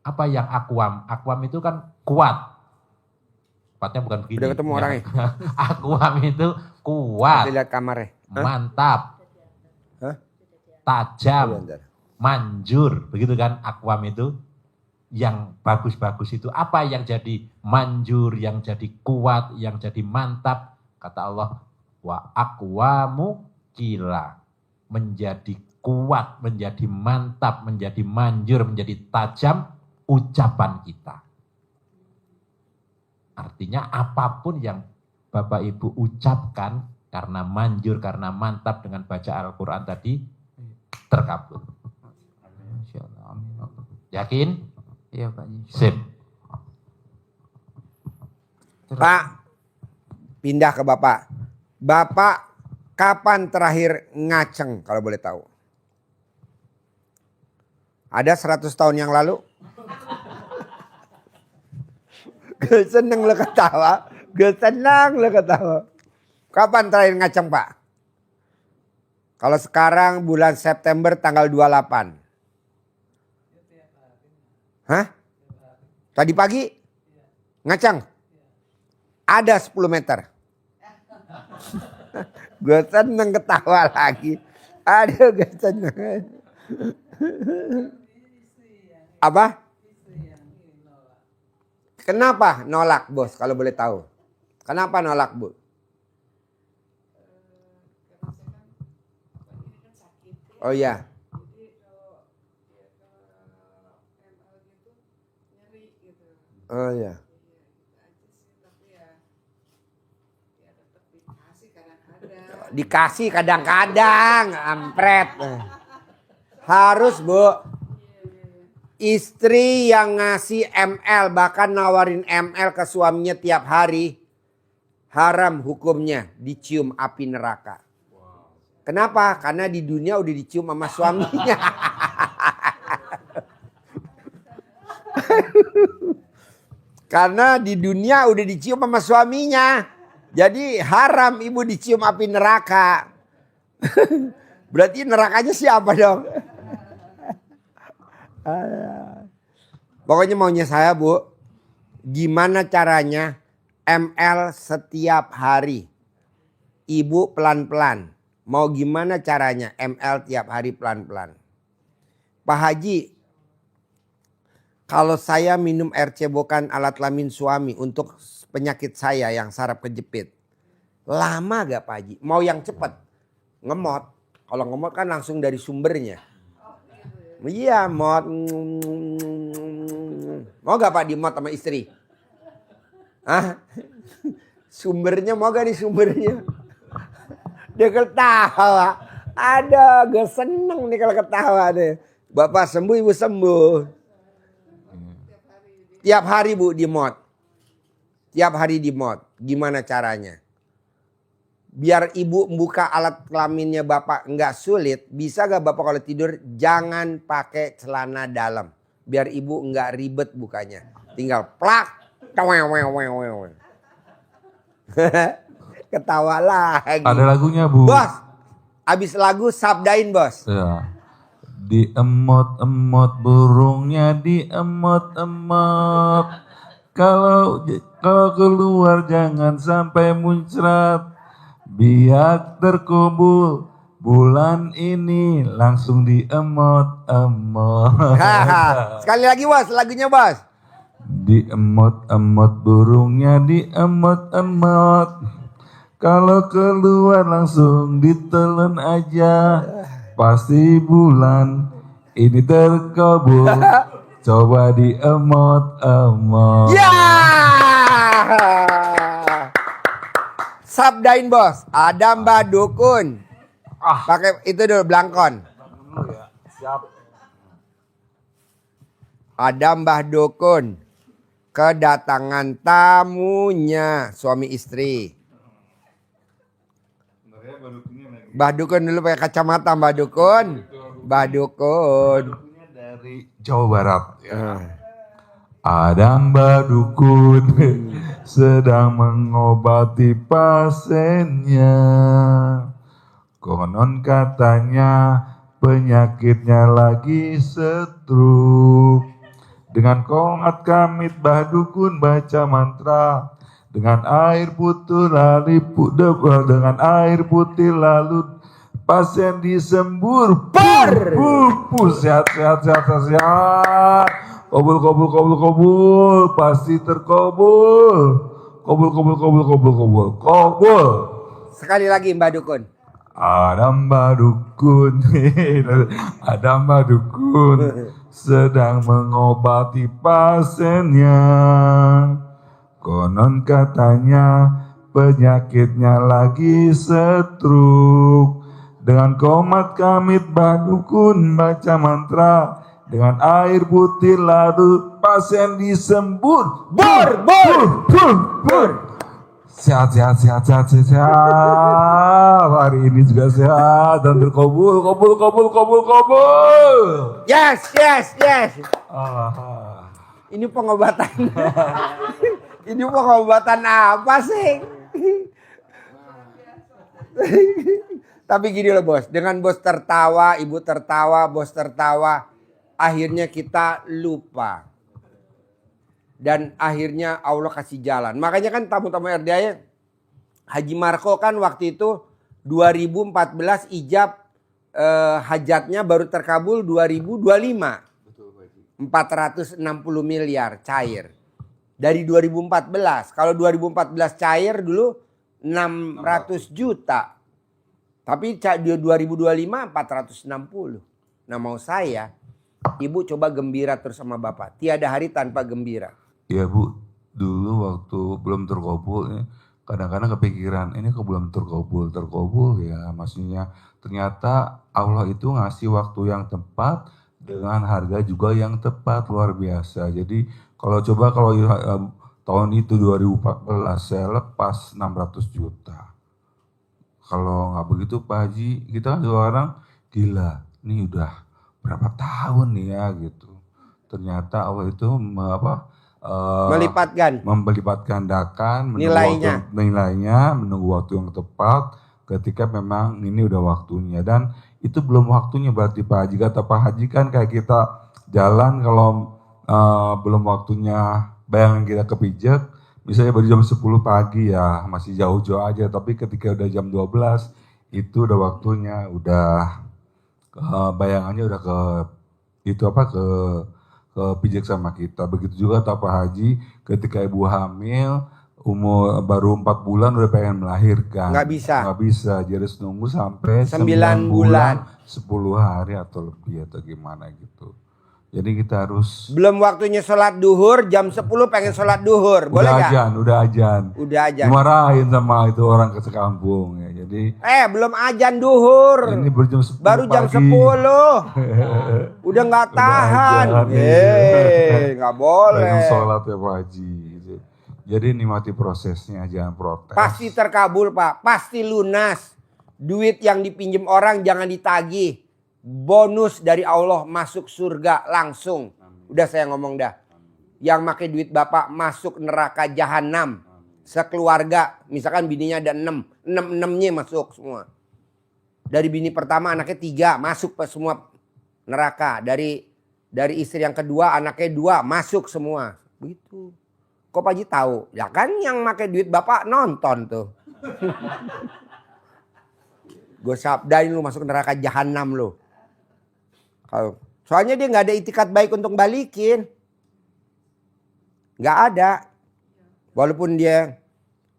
Apa yang aqwam? Aqwam itu kan kuat. Kuatnya bukan begini. Udah ketemu orangnya. Aqwam itu kuat, Lihat kamarnya. Hah? mantap, Hah? tajam, Oh, bentar. manjur. Begitu kan aqwam itu. Yang bagus-bagus itu. Apa yang jadi manjur, yang jadi kuat, yang jadi mantap. Kata Allah, wa aqwamu kila. Menjadi kuat, menjadi mantap, menjadi manjur, menjadi tajam ucapan kita. Artinya apapun yang Bapak Ibu ucapkan karena manjur, karena mantap dengan baca Al-Quran tadi, terkabul. Insyaallah. Amin. Yakin? Iya Pak Haji. Sip. Pak, pindah ke Bapak. Bapak kapan terakhir ngaceng kalau boleh tahu? Ada 100 tahun yang lalu? Gue seneng lo ketawa. Gue senang lo ketawa. Kapan terakhir ngaceng Pak? Kalau sekarang bulan September tanggal 28. Hah? Tadi pagi? Ngaceng? Ada 10 meter. Gue seneng ketawa lagi. Aduh gue seneng. Apa? Kenapa nolak bos kalau boleh tahu? Kenapa nolak bu? Oh iya. Oh iya. Dikasih kadang-kadang, ampret. Harus bu. Istri yang ngasih ML, bahkan nawarin ML ke suaminya tiap hari. Haram hukumnya, dicium api neraka. Kenapa? Karena di dunia udah dicium sama suaminya. Karena di dunia udah dicium sama suaminya. Jadi haram ibu dicium api neraka. Berarti nerakanya siapa dong? Pokoknya maunya saya bu. Gimana caranya ML setiap hari. Ibu pelan-pelan. Mau gimana caranya ML tiap hari pelan-pelan. Pak Haji. Kalau saya minum air cebokan alat kelamin suami untuk penyakit saya yang saraf kejepit. Lama gak Pak Haji? Mau yang cepat? Ngemot. Kalau ngemot kan langsung dari sumbernya. Iya mot. Mau gak Pak dimot sama istri? Hah? Sumbernya mau gak di sumbernya? Dia ketawa. Ada gue seneng nih kalau ketawa deh. Bapak sembuh ibu sembuh. Tiap hari bu dimot. Tiap hari dimot. Gimana caranya? Biar ibu buka alat kelaminnya bapak nggak sulit. Bisa gak bapak kalau tidur jangan pakai celana dalam. Biar ibu nggak ribet bukanya. Tinggal plak. Ketawa lagi. Ada lagunya bu. Bos. Abis lagu sabdain bos. Ya. Diemot-emot burungnya diemot-emot. Kalau keluar jangan sampai muncrat. Biar terkubul bulan ini langsung diemot-emot. Sekali lagi bos lagunya bos. Diemot-emot burungnya diemot-emot. Kalau keluar langsung ditelan aja. Pasti bulan ini terkabul. Coba diemot-emot. Ya. Sabdain bos. Ada Mbah Dukun. Pakai itu dulu belangkon. Siap. Ada Mbah Dukun. Kedatangan tamunya suami istri. Mbah Dukun dulu pakai kacamata Mbah Dukun. Mbah Dukun. Dari Jawa Barat ya. Ada Mbah Dukun sedang mengobati pasiennya. Konon katanya penyakitnya lagi stroke. Dengan komat kamit Mbah Dukun baca mantra. Dengan air putih dengan air putih lalu pasien disembur. Sehat. Kabul, pasti terkabul. Kabul. Sekali lagi Mbah Dukun. Ada Mbah Dukun, ada Mbah Dukun sedang mengobati pasiennya. Konon katanya penyakitnya lagi stroke. Dengan komat kamit Mbah Dukun baca mantra. Dengan air putih lalu pasien disembur. Bur. Sehat. Hari ini juga sehat dan terkabul. Yes. Ini pengobatan. Ini pengobatan apa sih? Tapi gini loh bos, dengan bos tertawa, ibu tertawa, bos tertawa, akhirnya kita lupa. Dan akhirnya Allah kasih jalan. Makanya kan tamu-tamu RDA Haji Marco kan waktu itu 2014 ijab hajatnya baru terkabul 2025. 460 miliar cair. Dari 2014. Kalau 2014 cair dulu 600 juta. Tapi di 2025 460. Nah mau saya, ibu coba gembira terus sama bapak. Tiada hari tanpa gembira. Iya Bu, dulu waktu belum terkabul kadang-kadang kepikiran ini kok belum terkabul ya, maksudnya ternyata Allah itu ngasih waktu yang tepat dengan harga juga yang tepat, luar biasa. Jadi kalau tahun itu 2014 saya lepas 600 juta. Kalau nggak begitu Pak Haji, kita kan orang gila, ini udah berapa tahun nih ya gitu. Ternyata Allah itu melipat gandakan nilainya, menunggu waktu yang tepat ketika memang ini udah waktunya. Dan itu belum waktunya berarti Pak Haji. Kata Pak Haji kan kayak kita jalan kalau belum waktunya, bayangan kita kepijak misalnya baru jam 10 pagi ya masih jauh-jauh aja, tapi ketika udah jam 12 itu udah waktunya, udah bayangannya udah ke pijak sama kita. Begitu juga Pak Haji ketika ibu hamil umur baru 4 bulan udah pengen melahirkan. Nggak bisa. Jadi harus nunggu sampai 9 bulan 10 hari atau lebih atau gimana gitu. Jadi kita harus. Belum waktunya sholat duhur, jam 10 pengen sholat duhur. Boleh gak? Udah ajan. Dimarahin sama itu orang ke sekampung ya. Jadi. Belum ajan duhur. Ini baru jam 10. Udah gak tahan. Gak boleh. Pengen sholat ya Pak Haji. Jadi nikmati prosesnya, jangan protes. Pasti terkabul Pak, pasti lunas. Duit yang dipinjam orang jangan ditagih. Bonus dari Allah masuk surga langsung. Udah saya ngomong dah. Yang pakai duit bapak masuk neraka jahanam. Sekeluarga, misalkan bininya ada 6. 6-6-nya masuk semua. Dari bini pertama anaknya 3 masuk semua neraka. Dari istri yang kedua anaknya 2 masuk semua. Begitu. Kok Pak Haji tahu? Ya kan yang pakai duit bapak nonton tuh. Gue sabdain lu masuk neraka jahanam lu. Soalnya dia nggak ada itikat baik untuk balikin. Nggak ada. Walaupun dia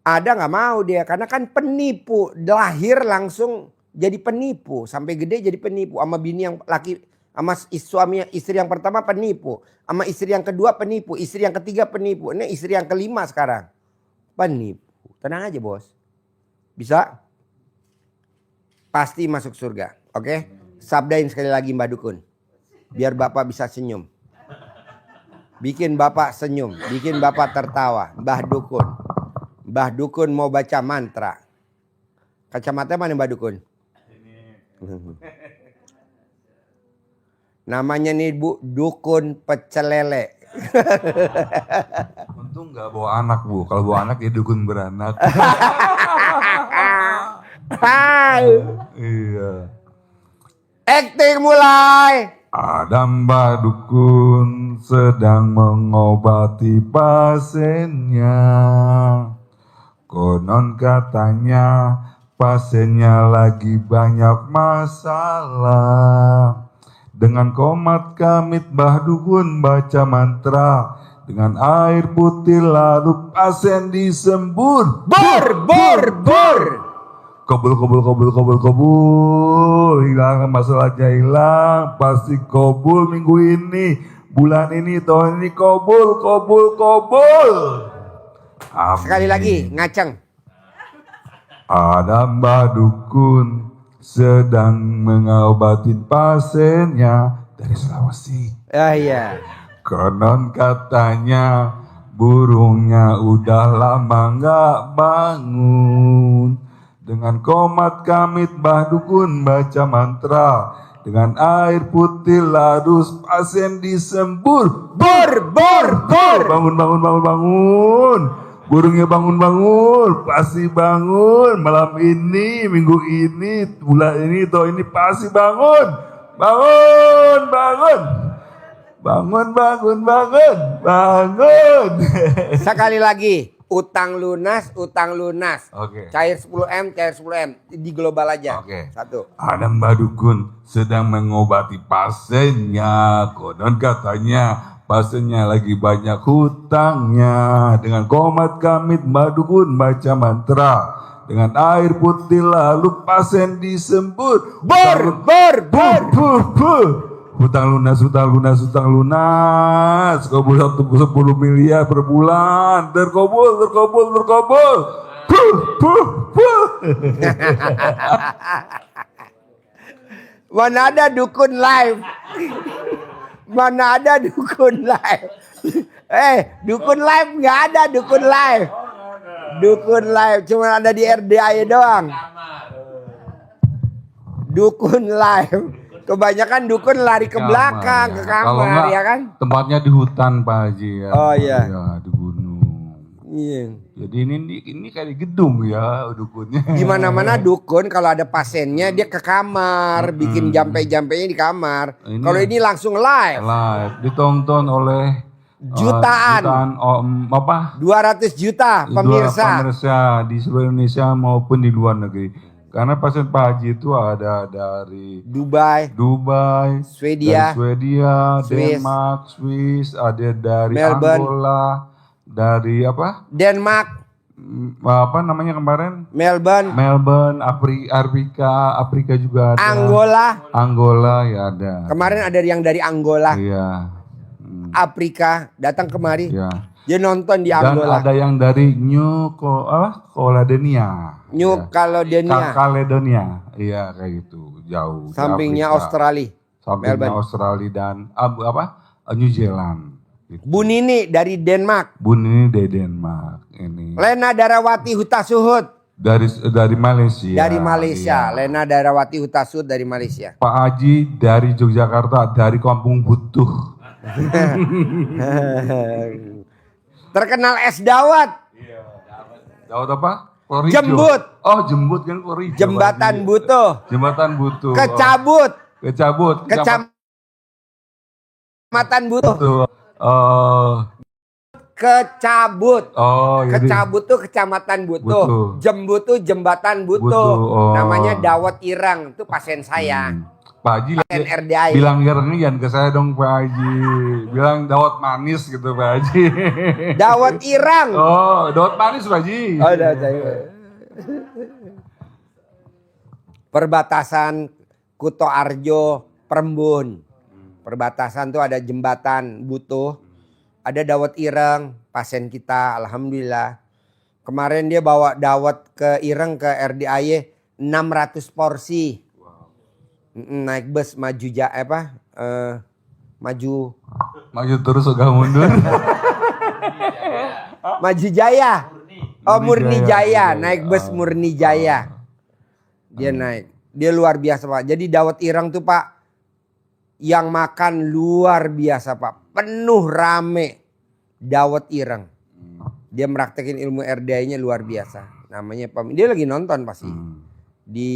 ada nggak mau dia. Karena kan penipu. Lahir langsung jadi penipu. Sampai gede jadi penipu. Sama bini yang laki. Sama suami istri yang pertama penipu. Sama istri yang kedua penipu. Istri yang ketiga penipu. Ini istri yang kelima sekarang. Penipu. Tenang aja bos. Bisa? Pasti masuk surga. Oke? Sabdain sekali lagi Mbah Dukun. Biar Bapak bisa senyum. Bikin Bapak senyum. Bikin Bapak tertawa. Mbah Dukun. Mbah Dukun mau baca mantra. Kacamata mana Mbah Dukun? Namanya nih Bu, Dukun Pecel Lele. Untung nggak bawa anak Bu. Kalau bawa anak ya dukun beranak. Iya. Acting mulai. Ada Mbah Dukun sedang mengobati pasiennya. Konon katanya pasiennya lagi banyak masalah. Dengan komat kamit Mbah Dukun baca mantra. Dengan air putih lalu pasien disembur. Bor. Kobul. Hilang masalahnya hilang. Pasti kobul minggu ini. Bulan ini, tahun ini kobul. Amin. Sekali lagi ngaceng. Ada Mbah Dukun sedang mengobati pasiennya dari Sulawesi. Iya. Konon katanya burungnya udah lama nggak bangun. Dengan komat kamit Mbah Dukun baca mantra. Dengan air putih larus pasien disembur. Bor. Bangun. Burungnya bangun. Pasti bangun. Malam ini, minggu ini, bulan ini, tahun ini pasti bangun. Bangun. Sekali lagi. Utang lunas. Oke. Cair 10M. Di global aja. Oke. 1. Ada Mbah Dukun sedang mengobati pasiennya. Konon katanya pasiennya lagi banyak hutangnya. Dengan komat kamit Mbah Dukun baca mantra. Dengan air putih lalu pasien disembur. Bor. Hutang lunas. Kobul 10 miliar per bulan. Terkobul. Mana ada dukun live? Dukun live nggak ada dukun live. Dukun live cuma ada di RDI doang. Dukun live. Kebanyakan dukun lari ke belakang, ke Kalau kamar, enggak, ya kan? tempatnya di hutan Pak Haji ya. Oh iya. Ya, di gunung. Iya. Jadi ini kayak di gedung ya dukunnya. Di mana-mana dukun kalau ada pasiennya dia ke kamar, bikin jampe-jampenya di kamar. Kalau ini langsung live. Live ditonton oleh Jutaan. 200 juta pemirsa. Pemirsa di seluruh Indonesia maupun di luar negeri. Karena pasien Pak Haji itu ada dari Dubai, Swedia, Swiss, Denmark, Swiss, ada dari Melbourne, Angola, dari apa? Denmark, Apa namanya kemarin? Melbourne, Afrika juga ada. Angola ya ada. Kemarin ada yang dari Angola, Iya. Afrika datang kemari. Iya. Dia nonton di Dan Angola. ada yang dari New Caledonia. Caledonia. Iya kayak gitu, jauh. di Sampingnya Afrika. Australia. Sampingnya Melbourne. Australia dan New Zealand. Gitu. Bu Nini dari Denmark. Bun ini dari Denmark ini. Lena Darawati Hutasuhud Dari Malaysia. Iya. Lena Darawati Hutasuhud dari Malaysia. Pak Haji dari Yogyakarta, dari Kampung Butuh. Terkenal es dawat. Dawat apa? Korijo. Jembut. Oh jembut kan Korijo. Jembatan Butuh. Jembatan Butuh. Kecabut. Kecamatan Butuh. Kecabut. Jadi Kecabut tuh Kecamatan Butuh. Butuh. Jembut tuh Jembatan Butuh. Butuh. Namanya Dawat Irang. Itu pasien saya. Pak Haji Pasien RDI. bilang jangan ke saya dong Pak Haji. Bilang dawat manis gitu Pak Haji. Dawat Irang. Oh, dawat manis Pak Haji. Oh, Perbatasan Kuto Arjo, Perembun. Perbatasan tuh ada jembatan Butuh. Ada Dawat Ireng, pasien kita, alhamdulillah. Kemarin dia bawa dawet ke Ireng ke RDAY 600 porsi. Naik bus maju Maju terus ogah mundur. Maju Jaya. Oh Murni Jaya, naik bus Oh. Murni Jaya. Dia naik. Dia luar biasa Pak. Jadi dawet Ireng tuh Pak, yang makan luar biasa Pak. Penuh rame dawet Ireng. Dia meraktekin ilmu RDA-nya luar biasa. Namanya Pak. Dia lagi nonton pasti. Di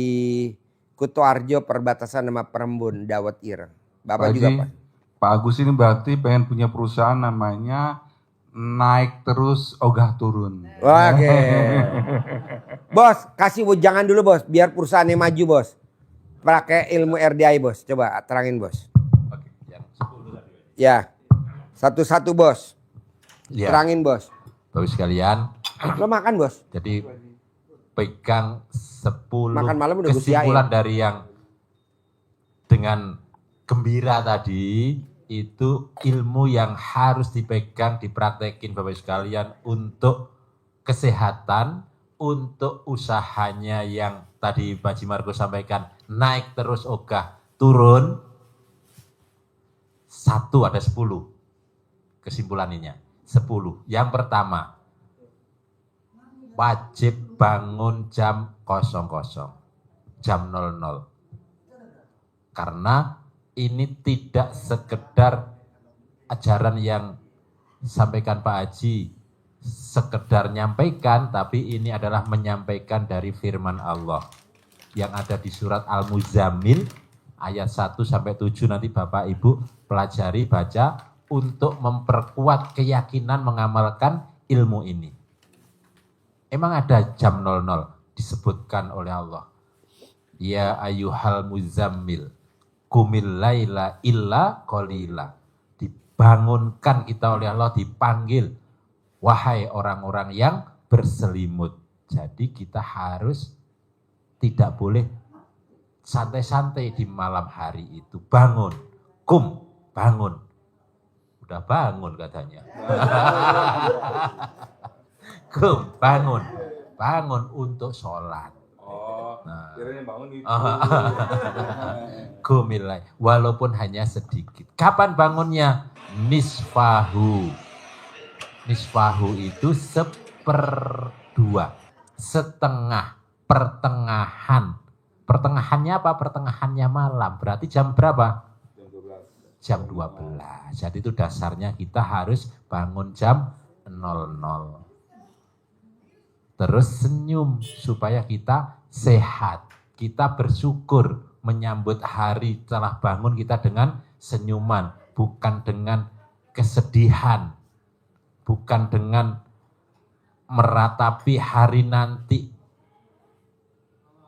Kuto Arjo perbatasan sama Perembun dawet Ireng. Bapak juga Pak. Pak Agus ini berarti pengen punya perusahaan namanya naik terus ogah turun. Oke. Bos, kasih jangan dulu bos, biar perusahaannya maju bos. Pakai ilmu RDI bos, coba terangin bos. Oke, yang 10 tadi. Ya, satu-satu bos. Ya, Terangin bos. Bapak sekalian, Lo makan bos? jadi pegang 10 Makan malam udah Gus Yahya. kesimpulan dari yang dengan gembira tadi, itu ilmu yang harus dipegang, dipraktekin Bapak sekalian untuk kesehatan, untuk usahanya yang tadi Pak Haji Margo sampaikan, naik terus ogah turun, 1 ada 10 kesimpulannya. 10. Yang pertama, wajib bangun jam 00, jam 00. Karena ini tidak sekedar ajaran yang disampaikan Pak Haji, sekedar nyampaikan, tapi ini adalah menyampaikan dari firman Allah yang ada di surat Al-Muzammil ayat 1-7. Nanti Bapak Ibu pelajari, baca untuk memperkuat keyakinan mengamalkan ilmu ini. Emang ada jam 00 disebutkan oleh Allah. Ya ayyuhal muzammil qumil laila illa qalila. Dibangunkan kita oleh Allah, dipanggil, wahai orang-orang yang berselimut. Jadi kita harus tidak boleh santai-santai di malam hari itu. Bangun, bangun. Udah bangun katanya. Bangun untuk sholat. Nah. Kiranya bangun itu. Gumilai, walaupun hanya sedikit. Kapan bangunnya? Nisfahu. Nisfahu itu 1/2, setengah, pertengahan. Pertengahannya apa? Pertengahannya malam. Berarti jam berapa? Jam 12. Jadi itu dasarnya kita harus bangun jam 00. Terus senyum supaya kita sehat. Kita bersyukur menyambut hari setelah bangun kita dengan senyuman, bukan dengan kesedihan, bukan dengan meratapi hari nanti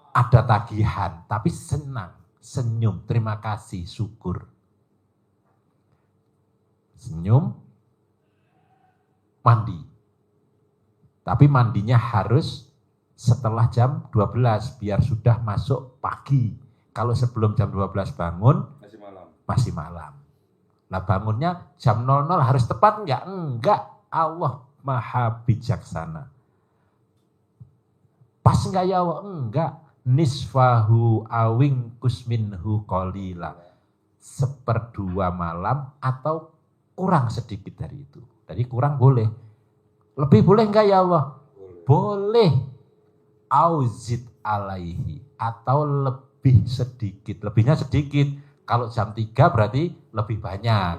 ada tagihan, tapi senang, senyum, terima kasih, syukur. Senyum, mandi. Tapi mandinya harus setelah jam 12 biar sudah masuk pagi. Kalau sebelum jam 12 bangun masih malam. Nah bangunnya jam 00 harus tepat enggak? Enggak. Allah Maha bijaksana. Pas enggak ya Allah? Enggak. Nisfahu awing kusminhu qalila. 1/2 malam atau kurang sedikit dari itu. Jadi kurang boleh. Lebih boleh enggak ya Allah? Boleh. Auzid alaihi. Atau lebih sedikit. Lebihnya sedikit. Kalau jam 3 berarti lebih banyak.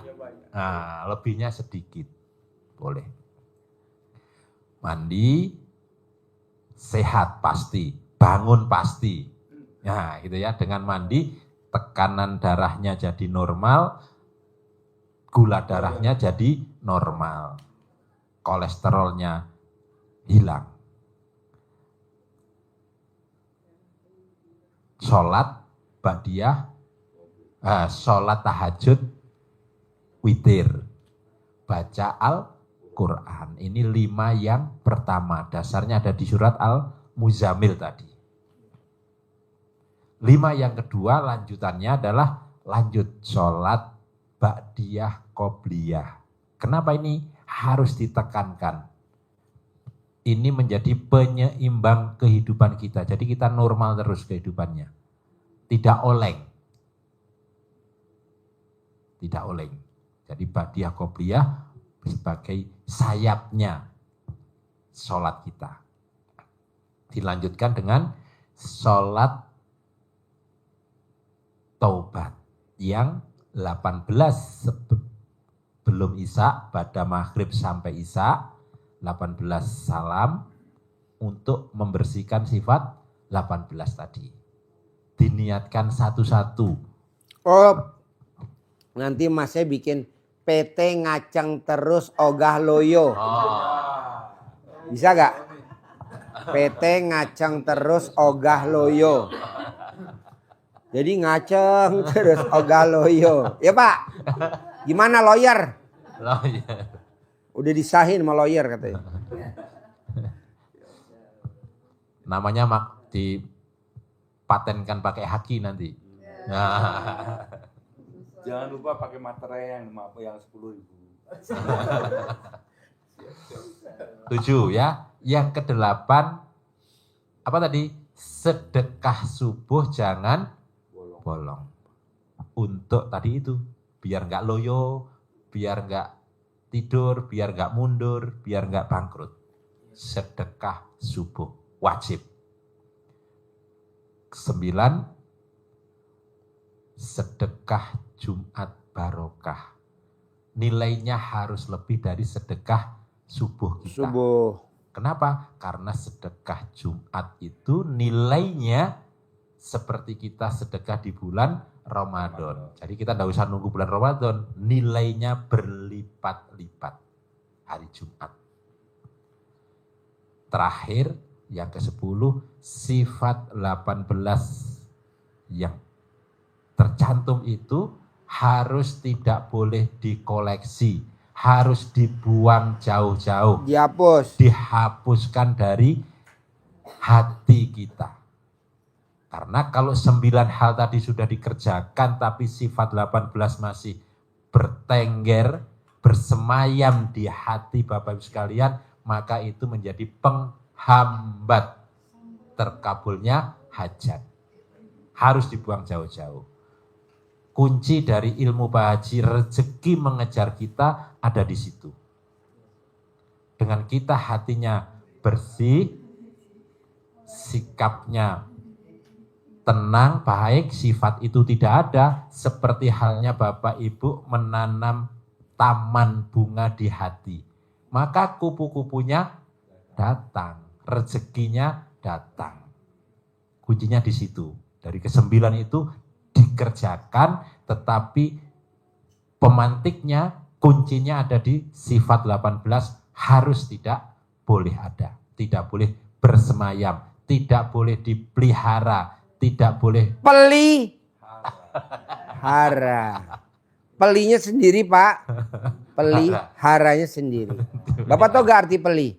Nah, lebihnya sedikit. Boleh. Mandi, sehat pasti. Bangun pasti. Nah, gitu ya. Dengan mandi, tekanan darahnya jadi normal. Gula darahnya jadi normal. Kolesterolnya hilang. Sholat ba'diyah, sholat tahajud, witir, baca Al-Quran. Ini 5 yang pertama. Dasarnya ada di surat Al-Muzammil tadi. 5 yang kedua lanjutannya adalah lanjut sholat ba'diyah qobliyah. Kenapa ini harus ditekankan? ini menjadi penyeimbang kehidupan kita. Jadi kita normal terus kehidupannya. Tidak oleng. Tidak oleng. Jadi badiah qobliyah sebagai sayapnya sholat kita. Dilanjutkan dengan sholat taubat yang 18 sebelum isya, pada maghrib sampai isya, 18 salam untuk membersihkan sifat 18 tadi. Diniatkan satu-satu. Oh, nanti Mas saya bikin PT ngaceng terus ogah loyo. Bisa gak? PT ngaceng terus ogah loyo. Jadi ngaceng terus ogah loyo. Ya Pak, gimana lawyer? Lawyer. Udah disahin sama lawyer katanya. Namanya dipatenkan pakai haki nanti. Nah. Jangan lupa pakai materai yang 10.000. 7 ya. Yang ke-8 apa tadi? Sedekah subuh jangan bolong. Untuk tadi itu biar nggak loyo, biar nggak tidur, biar nggak mundur, biar nggak bangkrut. Sedekah subuh wajib. 9, sedekah Jumat barokah. Nilainya harus lebih dari sedekah subuh kita. Subuh. Kenapa? Karena sedekah Jumat itu nilainya seperti kita sedekah di bulan Ramadan. Jadi kita tidak usah nunggu bulan Ramadan, nilainya berlipat-lipat hari Jumat. Terakhir, yang ke-10, sifat 18 yang tercantum itu harus tidak boleh dikoleksi, harus dibuang jauh-jauh. Dihapus. Dihapuskan dari hati kita. Karena kalau 9 hal tadi sudah dikerjakan, tapi sifat 18 masih bertengger, bersemayam di hati Bapak Ibu sekalian, maka itu menjadi penghambat terkabulnya hajat. Harus dibuang jauh-jauh. Kunci dari ilmu Pak Haji, rezeki mengejar kita ada di situ. Dengan kita hatinya bersih, sikapnya tenang, baik, sifat itu tidak ada. Seperti halnya Bapak Ibu menanam taman bunga di hati. Maka kupu-kupunya datang, rezekinya datang. Kuncinya di situ. Dari ke-9 itu dikerjakan, tetapi pemantiknya, kuncinya ada di sifat 18, harus tidak boleh ada. Tidak boleh bersemayam, tidak boleh dipelihara, tidak boleh pelihara. Pelinya sendiri Pak. Peliharanya sendiri. Bapak tahu gak arti peli?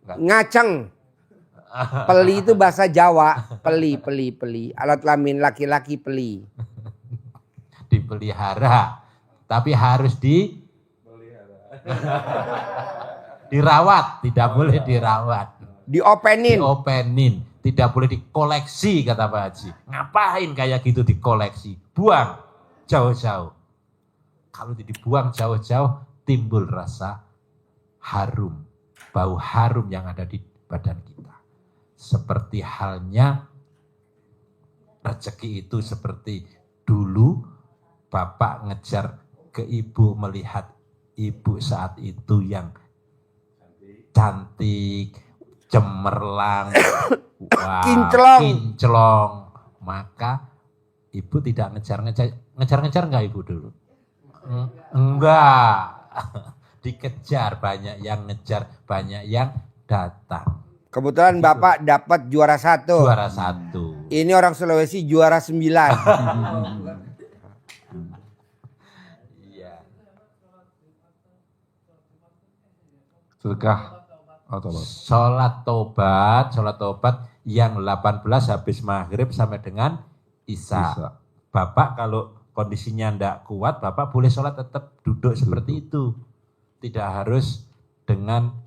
Ngaceng. Peli itu bahasa Jawa. Peli. Alat kelamin laki-laki peli. Dipelihara. Tapi harus dirawat. Tidak boleh dirawat. Diopenin. Tidak boleh dikoleksi kata Pak Haji. Ngapain kayak gitu dikoleksi? Buang jauh-jauh. Kalau dibuang jauh-jauh timbul rasa harum. Bau harum yang ada di badan kita. Seperti halnya rezeki itu seperti dulu Bapak ngejar ke ibu, melihat ibu saat itu yang cantik, cemerlang, wah, kinclong. Maka ibu tidak ngejar enggak ibu dulu? Enggak. Dikejar, banyak yang ngejar, banyak yang datang. Kebetulan Bapak dapat juara 1. Juara 1. Ini orang Sulawesi juara 9. Iya. Sedekah. Sholat tobat yang 18 habis maghrib sampai dengan isya. Bapak kalau kondisinya tidak kuat, Bapak boleh sholat tetap duduk seperti itu. Tidak harus dengan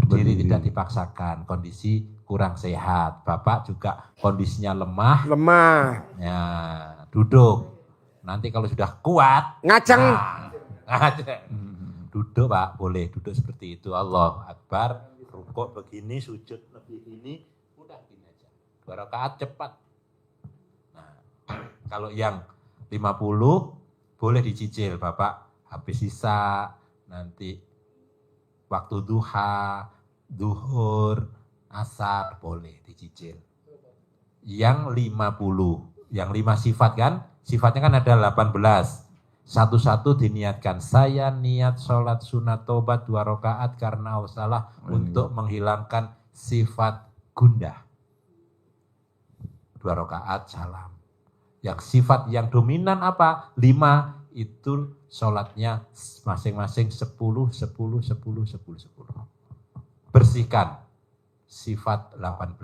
Berdiri tidak dipaksakan, kondisi kurang sehat. Bapak juga kondisinya lemah, ya duduk. Nanti kalau sudah kuat, Ngaceng. ngaceng. Duduk Pak, boleh duduk seperti itu. Allahu Akbar, rukuk begini, sujud lebih ini, udah gini aja. 2 rakaat cepat. Nah, kalau yang 50 boleh dicicil Bapak, habis sisa nanti waktu duha, duhur, asar boleh dicicil. Yang 50, yang 5 sifat kan, sifatnya kan ada 18. Satu-satu diniatkan. Saya niat sholat sunat tobat 2 rakaat karena Allah untuk menghilangkan sifat gundah. 2 rakaat salam. Yang sifat yang dominan apa? 5 itu sholatnya masing-masing 10, 10, 10, 10, 10. Bersihkan sifat 18,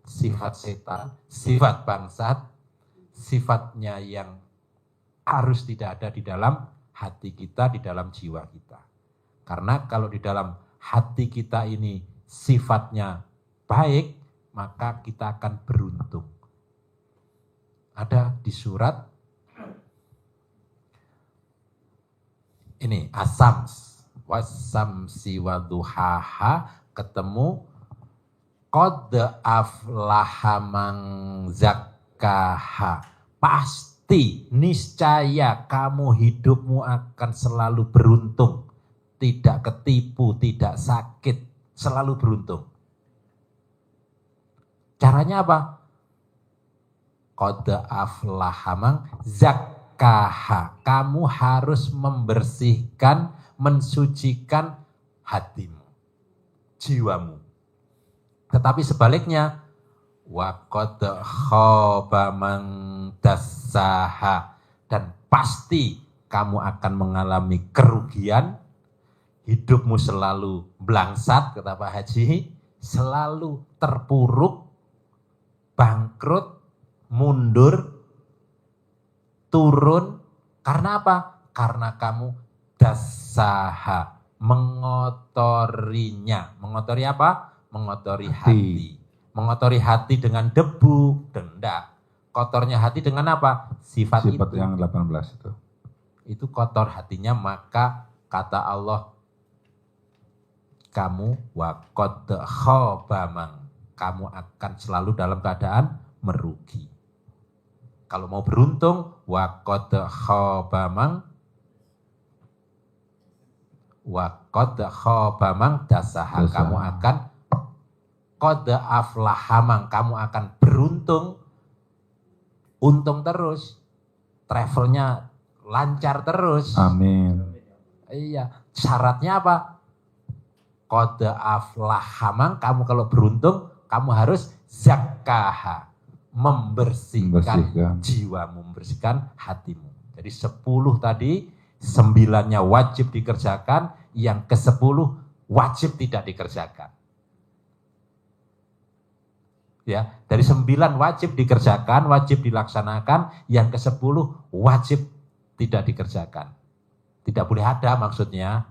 sifat setan, sifat bangsat, sifatnya yang harus tidak ada di dalam hati kita, di dalam jiwa kita. Karena kalau di dalam hati kita ini sifatnya baik, maka kita akan beruntung. Ada di surat ini Asams, wasamsi waduhaha, ketemu qad aflaha man zakkaha. Pasti, niscaya kamu hidupmu akan selalu beruntung. Tidak ketipu, tidak sakit, selalu beruntung. Caranya apa? Qad aflaha man zakkaha. Kamu harus membersihkan, mensucikan hatimu, jiwamu. Tetapi sebaliknya, wa qad khaba man dassaha, dan pasti kamu akan mengalami kerugian, hidupmu selalu blangsat, kata Pak Haji, selalu terpuruk, bangkrut, mundur, turun. Karena apa? Karena kamu dassaha, mengotorinya. Mengotori apa? Mengotori hati. Mengotori hati dengan debu, denda. Kotornya hati dengan apa? Sifat itu. yang 18 itu. Itu kotor hatinya, maka kata Allah, kamu waqad khaba man, kamu akan selalu dalam keadaan merugi. Kalau mau beruntung, waqad khaba man, waqad khaba man dasaha, kamu akan qad aflaha man, kamu akan beruntung, untung terus, travelnya lancar terus. Amin. Iya, syaratnya apa? Qad aflaha man, kamu kalau beruntung, kamu harus zakkaha, membersihkan jiwamu, membersihkan hatimu. Jadi 10 tadi, 9-nya wajib dikerjakan, yang ke-10 wajib tidak dikerjakan. Ya, dari 9 wajib dikerjakan, wajib dilaksanakan, yang ke-10 wajib tidak dikerjakan. Tidak boleh ada maksudnya.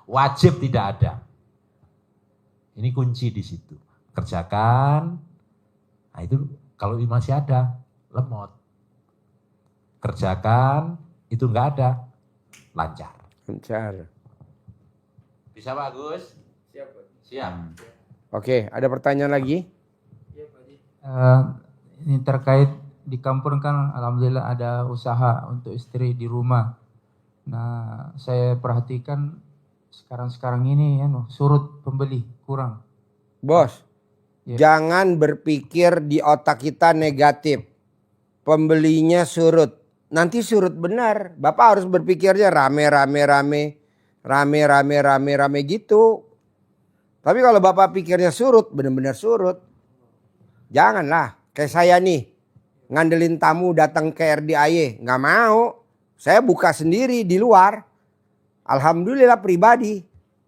Wajib tidak ada. Ini kunci di situ. Kerjakan. Nah itu kalau masih ada, lemot. Kerjakan, itu enggak ada, lancar. Lancar. Bisa Pak Agus? Siap. Siap. Oke, ada pertanyaan lagi? Ini terkait di kampung kan alhamdulillah ada usaha untuk istri di rumah. Nah, saya perhatikan sekarang ini surut pembeli kurang. Bos, jangan berpikir di otak kita negatif. Pembelinya surut. Nanti surut benar. Bapak harus berpikirnya rame gitu. Tapi kalau Bapak pikirnya surut, benar-benar surut. Janganlah. Kayak saya nih, ngandelin tamu datang ke RDIY. Nggak mau. Saya buka sendiri di luar. Alhamdulillah pribadi.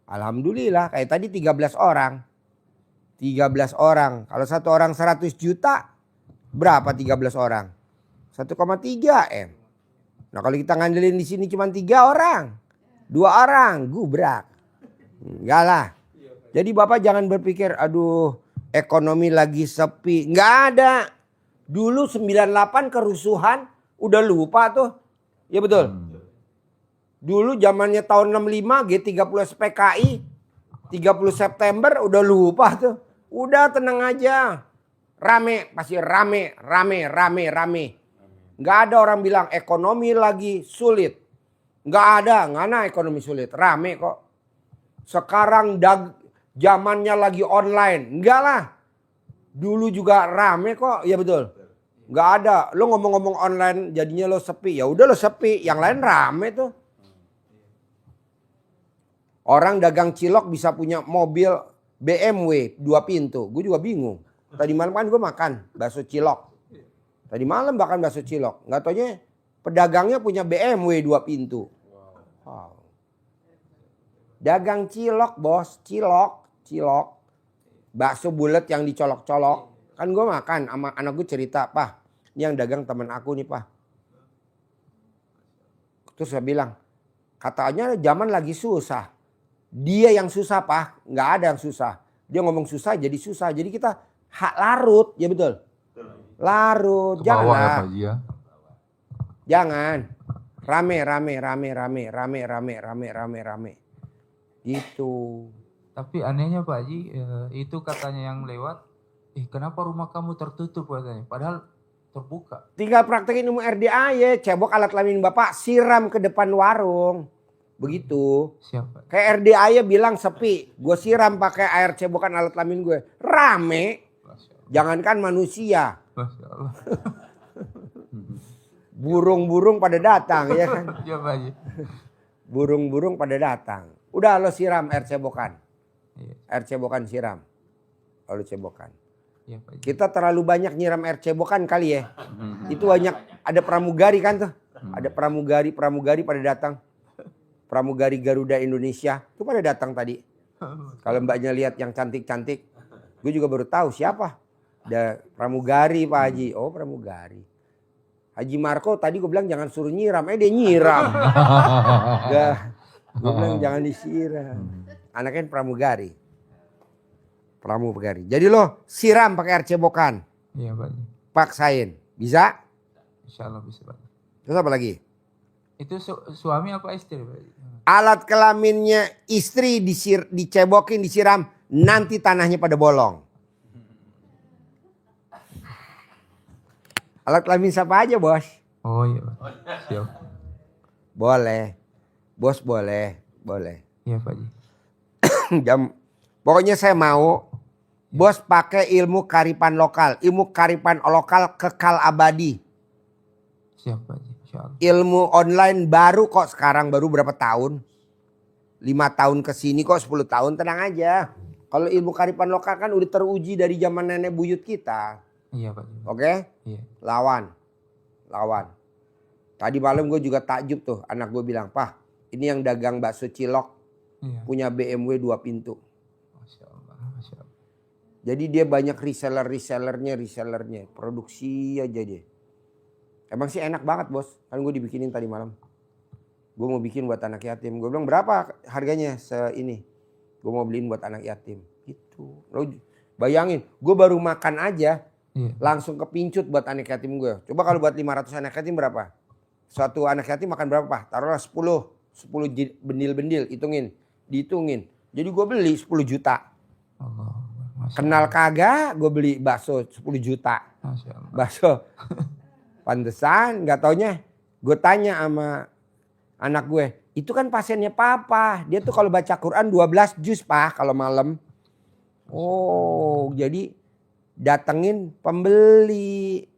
Alhamdulillah kayak tadi 13 orang. 13 orang. Kalau satu orang 100 juta, berapa 13 orang? 1,3 M. Nah kalau kita ngandelin di sini cuma 3 orang. 2 orang, gubrak. Enggak lah. Jadi Bapak jangan berpikir, aduh ekonomi lagi sepi. Enggak ada. Dulu 98 kerusuhan, udah lupa tuh. Ya betul. Dulu zamannya tahun 65 G30 SPKI, 30 September udah lupa tuh. Udah tenang aja. Rame, pasti rame. Nggak ada orang bilang ekonomi lagi sulit. Nggak ada ekonomi sulit. Rame kok. Sekarang zamannya lagi online. Enggak lah. Dulu juga rame kok. Ya betul. Nggak ada. Lo ngomong-ngomong online jadinya lo sepi. Ya udah lo sepi. Yang lain rame tuh. Orang dagang cilok bisa punya mobil BMW 2 pintu. Gue juga bingung. Tadi malam kan gue makan bakso cilok. Tadi malam makan bakso cilok. Nggak taunya pedagangnya punya BMW 2 pintu. Wow. Dagang cilok bos. Cilok. Bakso bulat yang dicolok-colok. Kan gue makan sama anak gue cerita. Pak, ini yang dagang teman aku nih Pak. Terus saya bilang, katanya zaman lagi susah. Dia yang susah Pak. Nggak ada yang susah. Dia ngomong susah jadi susah. Jadi kita larut, ya betul. Larut, janganlah. Jangan. Rame. Gitu. Tapi anehnya Pak Haji, itu katanya yang lewat, kenapa rumah kamu tertutup katanya? Padahal terbuka. Tinggal praktekin ilmu RDA ya. Cebok alat kelamin Bapak, siram ke depan warung. Begitu. Siapa? Kayak RDA ya bilang sepi. Gue siram pakai air cebokan alat kelamin gue. Rame. Jangankan manusia. Masya Allah. Burung-burung pada datang ya kan. Ya Pak Haji. Burung-burung pada datang. Udah lo siram air cebokan. Iya. Air cebokan siram. Lalu cebokan. Ya, Pak Haji. Kita terlalu banyak nyiram air cebokan kali ya. Itu banyak. Ada pramugari kan tuh. Ada pramugari pada datang. Pramugari Garuda Indonesia. Itu pada datang tadi. Kalau mbaknya lihat yang cantik-cantik. Gue juga baru tahu siapa. Ada pramugari Pak Haji. Oh pramugari. Haji Marco tadi gue bilang jangan suruh nyiram. Dia nyiram. Gue bilang jangan disiram. Anaknya pramugari. Pramugari. Jadi lo siram pakai air cebokan. Iya Pak Haji. Paksain. Bisa? Insya Allah bisa Pak. Terus apa lagi? Itu suami apa istri Pak Haji? Alat kelaminnya istri dicebokin, disiram. Nanti tanahnya pada bolong. Alat kelamin siapa aja bos? Oh iya Pak. Siap. Boleh. Bos boleh. Iya Pak Haji. Pokoknya saya mau bos pakai ilmu karipan lokal. Ilmu karipan lokal kekal abadi. Siap Pak Haji. Insya Allah. Ilmu online baru kok sekarang. Baru berapa tahun? 5 tahun kesini kok 10 tahun. Tenang aja. Kalau ilmu karipan lokal kan udah teruji dari zaman nenek buyut kita. Iya Pak Haji. Oke? Iya. Lawan. Tadi malam gue juga takjub tuh. Anak gue bilang, Pak ini yang dagang bakso cilok. Iya. Punya BMW 2 pintu. Masya Allah. Jadi dia banyak resellernya. Produksi aja dia. Emang sih enak banget bos. Kan gue dibikinin tadi malam. Gue mau bikin buat anak yatim. Gue bilang berapa harganya ini. Gue mau beliin buat anak yatim. Gitu. Lo bayangin. Gue baru makan aja. Iya. Langsung kepincut buat anak yatim gue. Coba kalau buat 500 anak yatim berapa? Suatu anak yatim makan berapa Pak? Taruhlah 10 bendil-bendil. Dihitungin. Jadi gue beli 10 juta. Allah. Masya Kenal kagak gue beli bakso 10 juta. Masya Allah. Bakso. Pantesan gak taunya. Gue tanya sama anak gue. Itu kan pasiennya papa. Dia tuh kalau baca Quran 12 juz Pak kalau malam. Oh jadi datengin pembeli.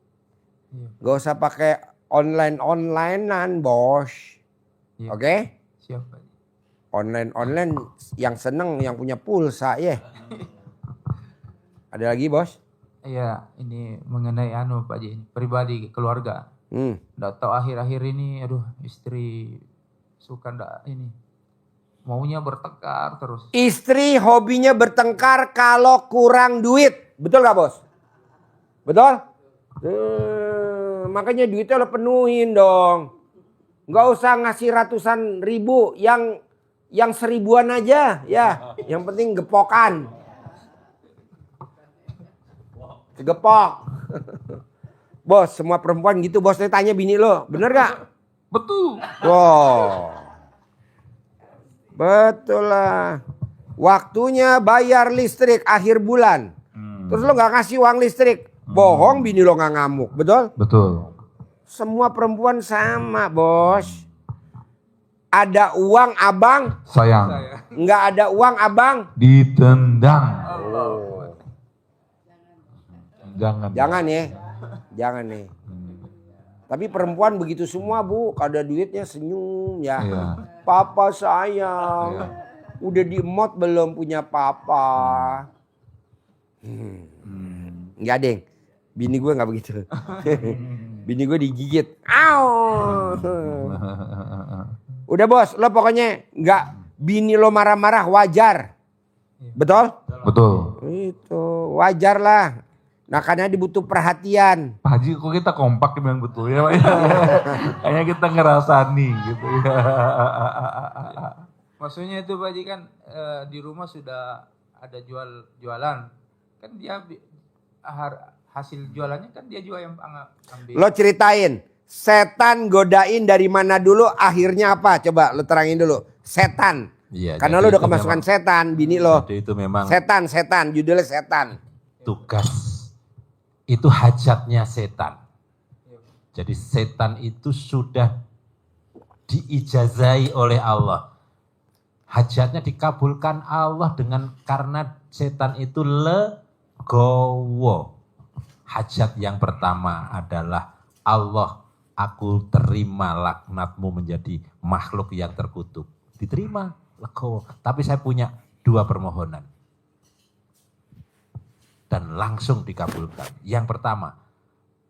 Iya. Gak usah pakai online-onlinean bos. Iya. Oke? Siap Pak Haji. Online yang seneng yang punya pulsa ya. Ada lagi bos? Iya, ini mengenai Pak Haji, pribadi keluarga. Nggak tahu akhir-akhir ini, istri suka maunya bertengkar terus. Istri hobinya bertengkar kalau kurang duit. Betul gak bos? Betul? Makanya duitnya lo penuhin dong. Gak usah ngasih ratusan ribu. Yang 1000-an aja, ya. Yang penting gepokan. Gepok. Bos, semua perempuan gitu, bos. Saya tanya bini lo, bener gak? Betul. Wow. Betul lah. Waktunya bayar listrik akhir bulan. Terus lo gak ngasih uang listrik. Bohong, bini lo gak ngamuk. Betul? Betul. Semua perempuan sama, bos. Ada uang abang, Sayang. nggak ada uang abang. Ditendang. Jangan. Jangan ya, jangan nih. Tapi perempuan begitu semua bu, kalau ada duitnya senyum ya. Iya. Papa sayang, udah diemot belum punya papa. Nggak deng, bini gue nggak begitu. Bini gue digigit. Au. Udah bos, lo pokoknya nggak bini lo marah-marah wajar. Betul? Betul. Itu wajar lah. Nah karena dibutuh perhatian. Pak Haji kok kita kompak bilang betul ya Pak? Kayaknya kita ngerasa nih gitu ya. Maksudnya itu Pak Haji kan di rumah sudah ada jualan. Kan dia hasil jualannya kan dia juga yang ambil. Lo ceritain, setan godain dari mana dulu, akhirnya apa? Coba lo terangin dulu. Setan. Iya, Karena jadi lo udah itu kemasukan memang- setan, bini lo. Jadi itu memang Setan, judulnya setan. tugas. Itu hajatnya setan. Jadi setan itu sudah diijazai oleh Allah. Hajatnya dikabulkan Allah karena setan itu legowo. Hajat yang pertama adalah Allah, aku terima laknatmu menjadi makhluk yang terkutuk. Diterima, legowo. Tapi saya punya 2 permohonan. Dan langsung dikabulkan. Yang pertama,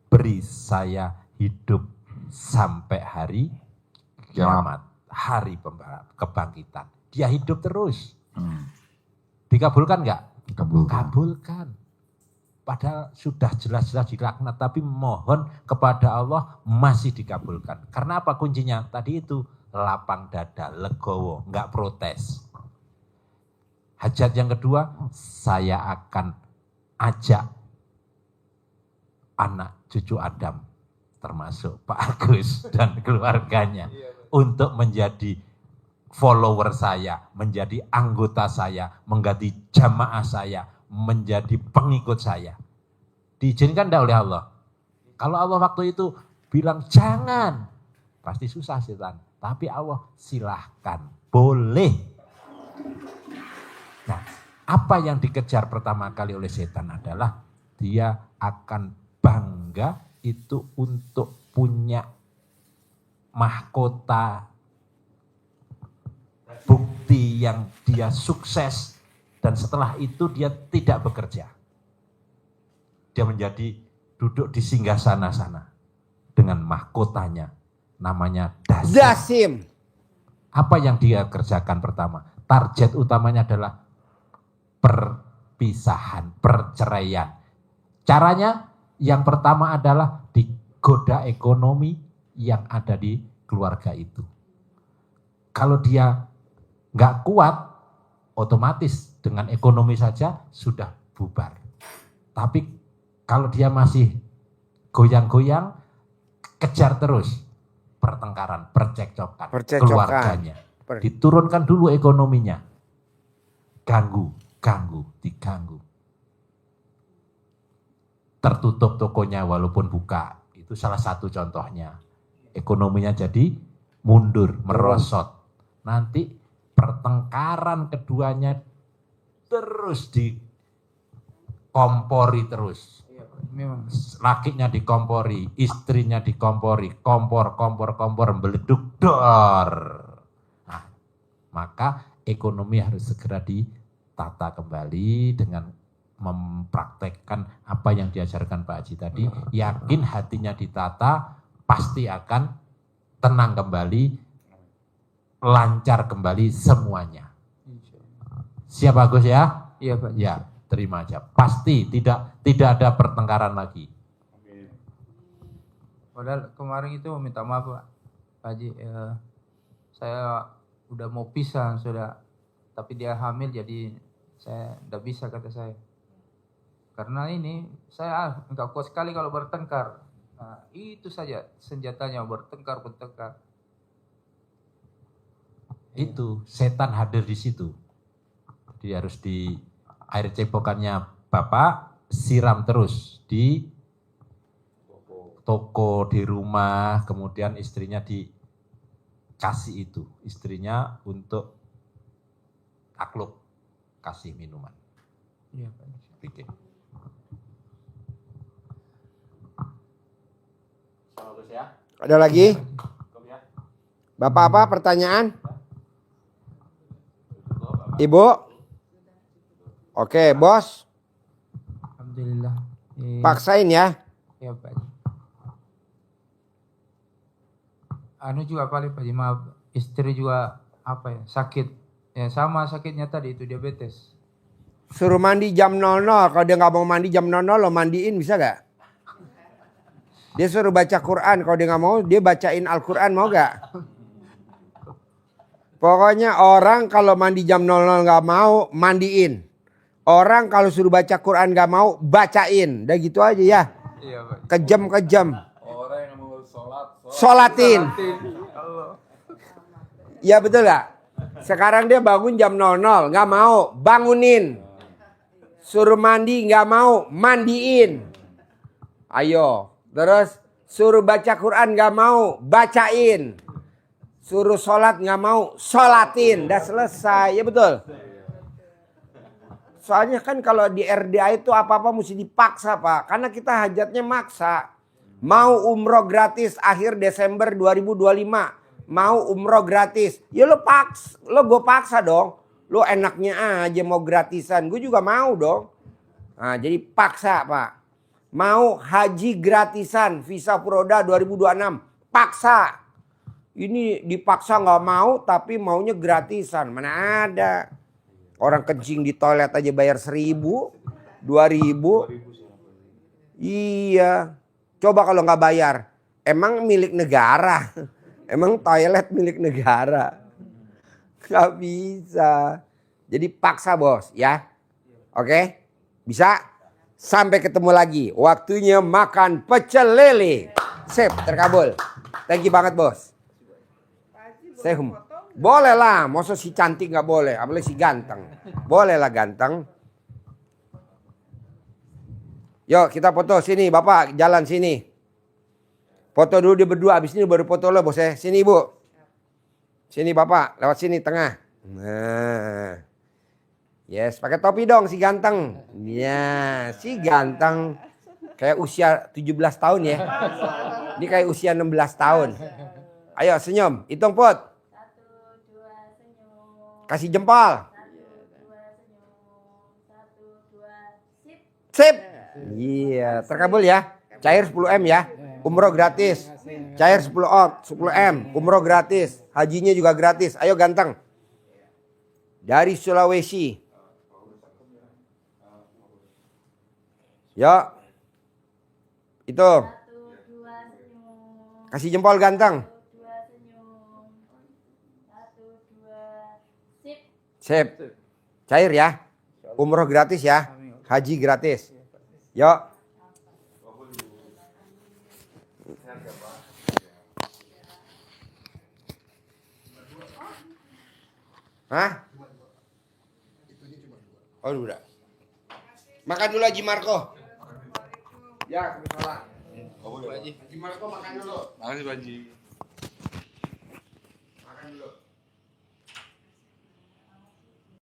beri saya hidup sampai hari kiamat, hari kebangkitan. Dia hidup terus. Dikabulkan nggak? Kabulkan. Padahal sudah jelas-jelas dilaknat, tapi mohon kepada Allah masih dikabulkan. Karena apa kuncinya? Tadi itu lapang dada, legowo, nggak protes. Hajat yang kedua, saya akan ajak anak cucu Adam, termasuk Pak Agus dan keluarganya, untuk menjadi follower saya, menjadi anggota saya, menjadi jamaah saya, menjadi pengikut saya. Diizinkan tidak oleh Allah? Kalau Allah waktu itu bilang jangan, pasti susah setan. Tapi Allah silahkan, boleh. Nah, apa yang dikejar pertama kali oleh setan adalah dia akan bangga itu untuk punya mahkota, bukti yang dia sukses, dan setelah itu dia tidak bekerja. Dia menjadi duduk di singgasana sana dengan mahkotanya, namanya Dasim. Apa yang dia kerjakan pertama? Target utamanya adalah perpisahan, perceraian. Caranya yang pertama adalah digoda ekonomi yang ada di keluarga itu. Kalau dia nggak kuat, otomatis dengan ekonomi saja sudah bubar. Tapi kalau dia masih goyang-goyang, kejar terus pertengkaran, percekcokan, keluarganya. Diturunkan dulu ekonominya. Diganggu. Tertutup tokonya walaupun buka. Itu salah satu contohnya. Ekonominya jadi mundur, merosot. Nanti pertengkaran keduanya terus dikompori terus. Lakinya dikompori, istrinya dikompori, kompor, meleduk, dor. Nah, maka ekonomi harus segera ditata kembali dengan mempraktekkan apa yang diajarkan Pak Haji tadi. Yakin hatinya ditata, pasti akan tenang kembali, lancar kembali semuanya. Siap Agus ya? Iya Pak. Ya, terima aja. Pasti tidak ada pertengkaran lagi. Padahal kemarin itu minta maaf Pak Haji, saya udah mau pisah sudah, tapi dia hamil jadi saya tidak bisa kata saya. Karena ini saya enggak kuat sekali kalau bertengkar. Nah, itu saja senjatanya bertengkar. Itu setan hadir di situ. Jadi harus di air cebokannya bapak siram terus di toko, di rumah, kemudian istrinya dikasih itu, istrinya untuk takluk kasih minuman. Iya, Pak. Bikin. Bagus ya. Ada lagi? Cukup ya. Bapak apa pertanyaan? Ibu? Oke, bos. Alhamdulillah. Paksain ya. Ya Pak Haji. Anu juga paling Pak Haji, maaf, istri juga apa ya, sakit. Ya sama sakitnya tadi itu diabetes. Suruh mandi jam 00. Kalau dia nggak mau mandi jam 00 lo mandiin bisa gak? Dia suruh baca Quran. Kalau dia nggak mau dia bacain Al-Quran, mau gak? Pokoknya orang kalau mandi jam 00 nggak mau mandiin. Orang kalau suruh baca Quran nggak mau bacain. Udah gitu aja ya. Iya Pak. Kejam. Orang yang mau Sholatin. Iya betul gak? Sekarang dia bangun jam 00, nggak mau, bangunin. Suruh mandi nggak mau, mandiin. Ayo, terus suruh baca Quran nggak mau, bacain. Suruh sholat nggak mau, sholatin. Udah selesai, ya betul. Soalnya kan kalau di RDA itu apa-apa mesti dipaksa Pak. Karena kita hajatnya maksa. Mau umroh gratis akhir Desember 2025. Mau umroh gratis. Ya lo gue paksa dong. Lo enaknya aja mau gratisan. Gue juga mau dong. Nah, jadi paksa Pak. Mau haji gratisan. Visa Furoda 2026. Paksa. Ini dipaksa gak mau tapi maunya gratisan. Mana ada. Orang kencing di toilet aja bayar 1.000, 2.000. Iya. Coba kalau nggak bayar. Emang milik negara. Emang toilet milik negara. Gak bisa. Jadi paksa bos ya. Oke? Bisa? Sampai ketemu lagi. Waktunya makan pecel lele. Sip, terkabul. Thank you banget bos. Sehum. Boleh lah, masa si cantik gak boleh, apalagi si ganteng. Boleh lah ganteng. Yuk kita foto sini, bapak jalan sini. Foto dulu dia berdua, abis ini baru foto lo bos ya. Sini ibu. Sini bapak, lewat sini tengah. Nah. Yes, pakai topi dong si ganteng. Ya, si ganteng. Kayak usia 17 tahun ya. Ini kayak usia 16 tahun. Ayo senyum, hitung put. Kasih jempol. Sip. Iya, terkabul ya. Cair 10M ya. Umroh gratis. Cair 10M. Umroh gratis. Hajinya juga gratis. Ayo ganteng. Dari Sulawesi. Yuk. Itu. Kasih jempol ganteng. Sip. Cair ya. Umroh gratis ya. Haji gratis. Yuk. Hah? Oh udah. Makan dulu Haji Marco. Ya, salah. Haji Marco makan dulu. Makasih Pak Haji. Makan dulu.